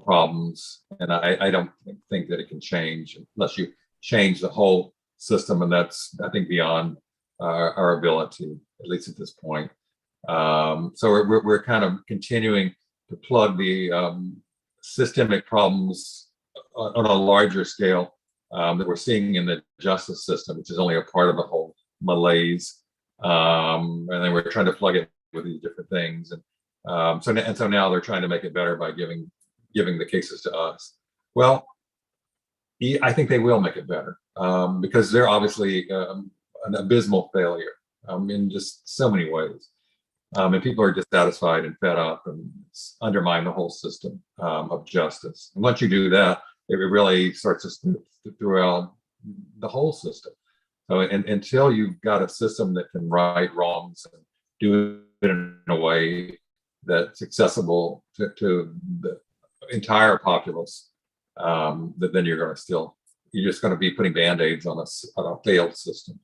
problems, and I don't think that it can change unless you change the whole system, and that's, I think, beyond our ability, at least at this point. So we're kind of continuing to plug the systemic problems on a larger scale that we're seeing in the justice system, which is only a part of the whole malaise, and then we're trying to plug it with these different things, and so now they're trying to make it better by giving the cases to us. Well, I think they will make it better, because they're obviously an abysmal failure, in just so many ways. And people are dissatisfied and fed up, and undermine the whole system of justice. And once you do that, it really starts to throughout the whole system. So until you've got a system that can right wrongs and do it in a way that's accessible to the entire populace, then you're just going to be putting band-aids on a failed system.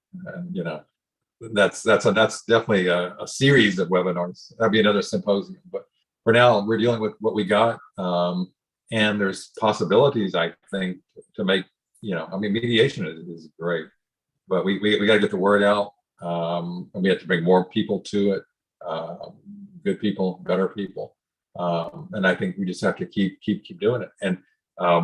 And that's definitely a series of webinars. That'd be another symposium. But for now, we're dealing with what we got, and there's possibilities, I think, to make. Mediation is great, but we got to get the word out, and we have to bring more people to it. Good people, better people, and I think we just have to keep doing it. And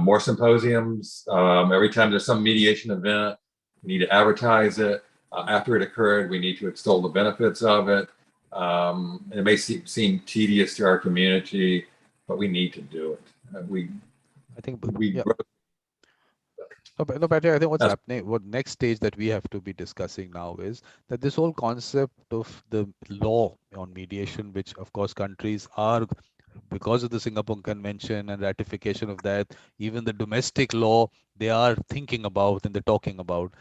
more symposiums. Every time there's some mediation event, we need to advertise it. After it occurred, we need to extol the benefits of it. And it may seem tedious to our community, but we need to do it. I think we No, Patrick, I think what's happening, what next stage that we have to be discussing now is that this whole concept of the law on mediation, which of course countries are, because of the Singapore Convention and ratification of that, even the domestic law, they are thinking about and they're talking about.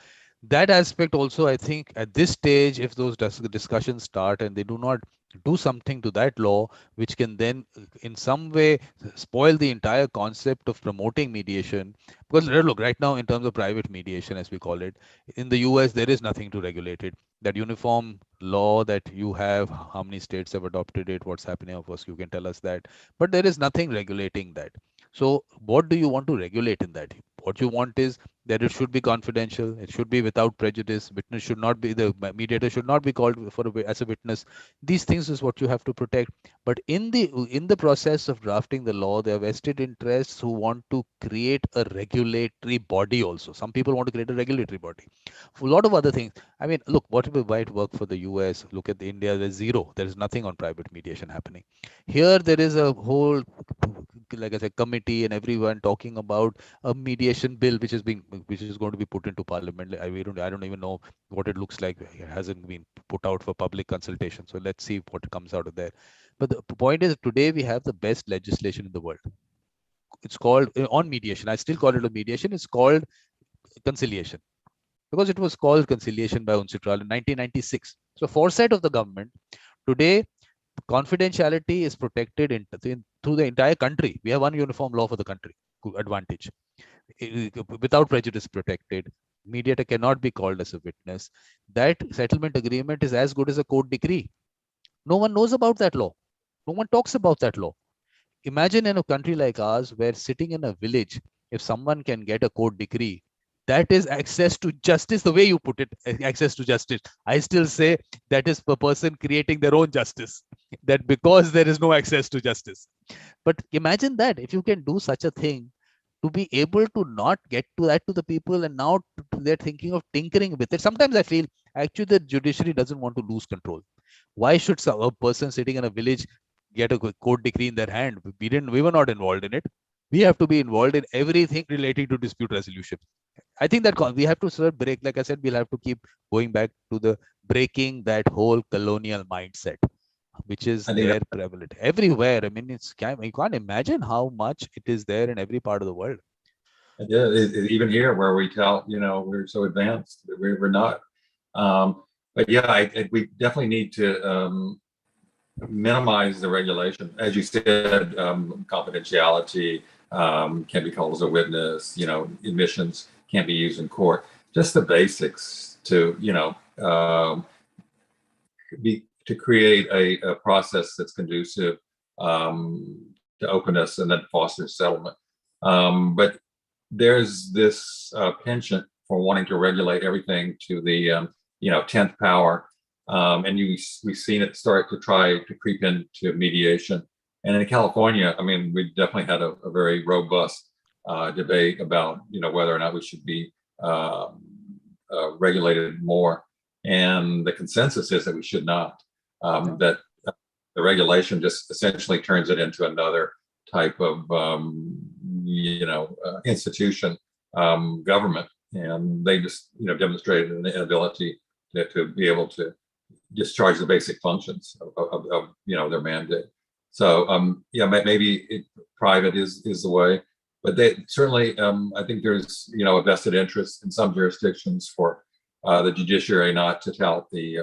That aspect also, I think at this stage, if those discussions start and they do not do something to that law, which can then in some way spoil the entire concept of promoting mediation. Because look, right now in terms of private mediation, as we call it, in the US, there is nothing to regulate it. That uniform law that you have, how many states have adopted it, what's happening, of course, you can tell us that. But there is nothing regulating that. So what do you want to regulate in that? What you want is that it should be confidential, it should be without prejudice, witness should not be, the mediator should not be called as a witness. These things is what you have to protect. But in the process of drafting the law, there are vested interests who want to create a regulatory body also. Some people want to create a regulatory body. For a lot of other things. I mean, look, whatever might work for the US, look at India, there's zero. There is nothing on private mediation happening. Here, there is a whole, like I said, committee and everyone talking about a mediation bill which is going to be put into parliament. I don't even know what it looks like. It hasn't been put out for public consultation. So let's see what comes out of there. But the point is, today we have the best legislation in the world. It's called on mediation. I still call it a mediation. It's called Conciliation, because it was called Conciliation by UNCITRAL in 1996. So foresight of the government. Today, confidentiality is protected through the entire country. We have one uniform law for the country. Advantage. Without prejudice protected. Mediator cannot be called as a witness. That settlement agreement is as good as a court decree. No one knows about that law. No one talks about that law. Imagine in a country like ours, where sitting in a village, if someone can get a court decree, that is access to justice, the way you put it, access to justice. I still say that is per person creating their own justice, that because there is no access to justice. But imagine that if you can do such a thing, to be able to not get to that to the people, and now they're thinking of tinkering with it. Sometimes I feel actually the judiciary doesn't want to lose control. Why should a person sitting in a village get a court decree in their hand? We were not involved in it. We have to be involved in everything relating to dispute resolution. I think that we have to sort of break, like I said, we'll have to keep going back to the breaking that whole colonial mindset, which is there prevalent everywhere. I mean, you can't imagine how much it is there in every part of the world. Yeah, even here where we tell, we're so advanced, we're not. But yeah, we definitely need to minimize the regulation. As you said, confidentiality, can't be called as a witness, admissions can't be used in court. Just the basics to, to create a process that's conducive to openness and then foster settlement. But there's this penchant for wanting to regulate everything to the 10th power, and we've seen it start to try to creep into mediation. And in California, I mean, we definitely had a very robust debate about whether or not we should be regulated more. And the consensus is that we should not. Yeah. That the regulation just essentially turns it into another type of institution, government, and they just demonstrated an inability to be able to discharge the basic functions of their mandate. So maybe private is the way, but they certainly I think there's a vested interest in some jurisdictions for the judiciary not to tout the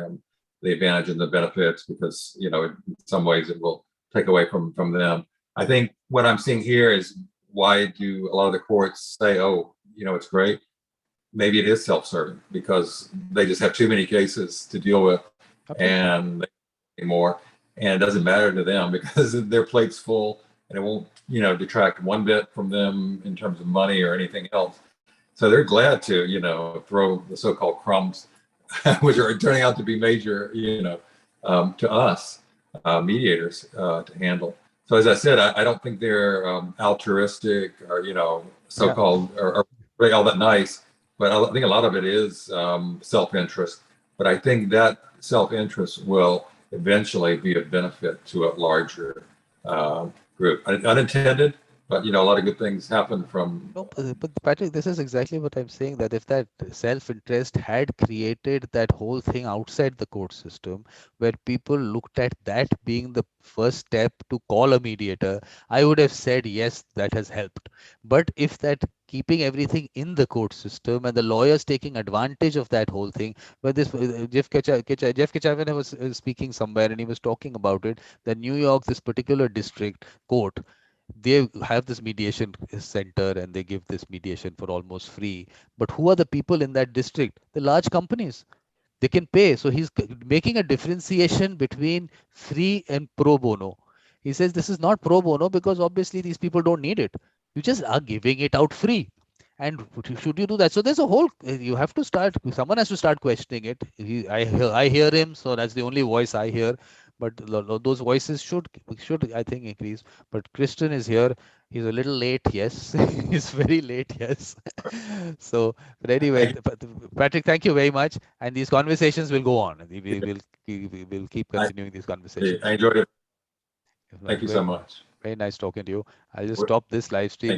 advantage and the benefits, because in some ways it will take away from them. I think what I'm seeing here is, why do a lot of the courts say, oh, it's great? Maybe it is self-serving because they just have too many cases to deal with, Absolutely. and they more, and it doesn't matter to them because their plate's full, and it won't detract one bit from them in terms of money or anything else. So they're glad to throw the so-called crumbs, which are turning out to be major, to us mediators to handle. So as I said, I don't think they're altruistic or so-called or really all that nice, but I think a lot of it is self-interest. But I think that self-interest will eventually be of benefit to a larger group. Unintended, but a lot of good things happen from. No, but Patrick, this is exactly what I'm saying, that if that self-interest had created that whole thing outside the court system, where people looked at that being the first step to call a mediator, I would have said, yes, that has helped. But if that keeping everything in the court system and the lawyers taking advantage of that whole thing, where this Jeff Kitchavan was speaking somewhere and he was talking about it, that New York, this particular district court, they have this mediation center and they give this mediation for almost free. But who are the people in that district? The large companies. They can pay. So he's making a differentiation between free and pro bono. He says this is not pro bono because obviously these people don't need it. You just are giving it out free. And should you do that? So there's a whole, you have to start, someone has to start questioning it. I hear him, so that's the only voice I hear. But those voices should, I think, increase. But Christian is here. He's a little late, yes. He's very late, yes. So, but anyway, Patrick, thank you very much. And these conversations will go on. We will keep continuing these conversations. I enjoyed it. It was Thank you so very, much. very nice talking to you. I'll just stop this live stream.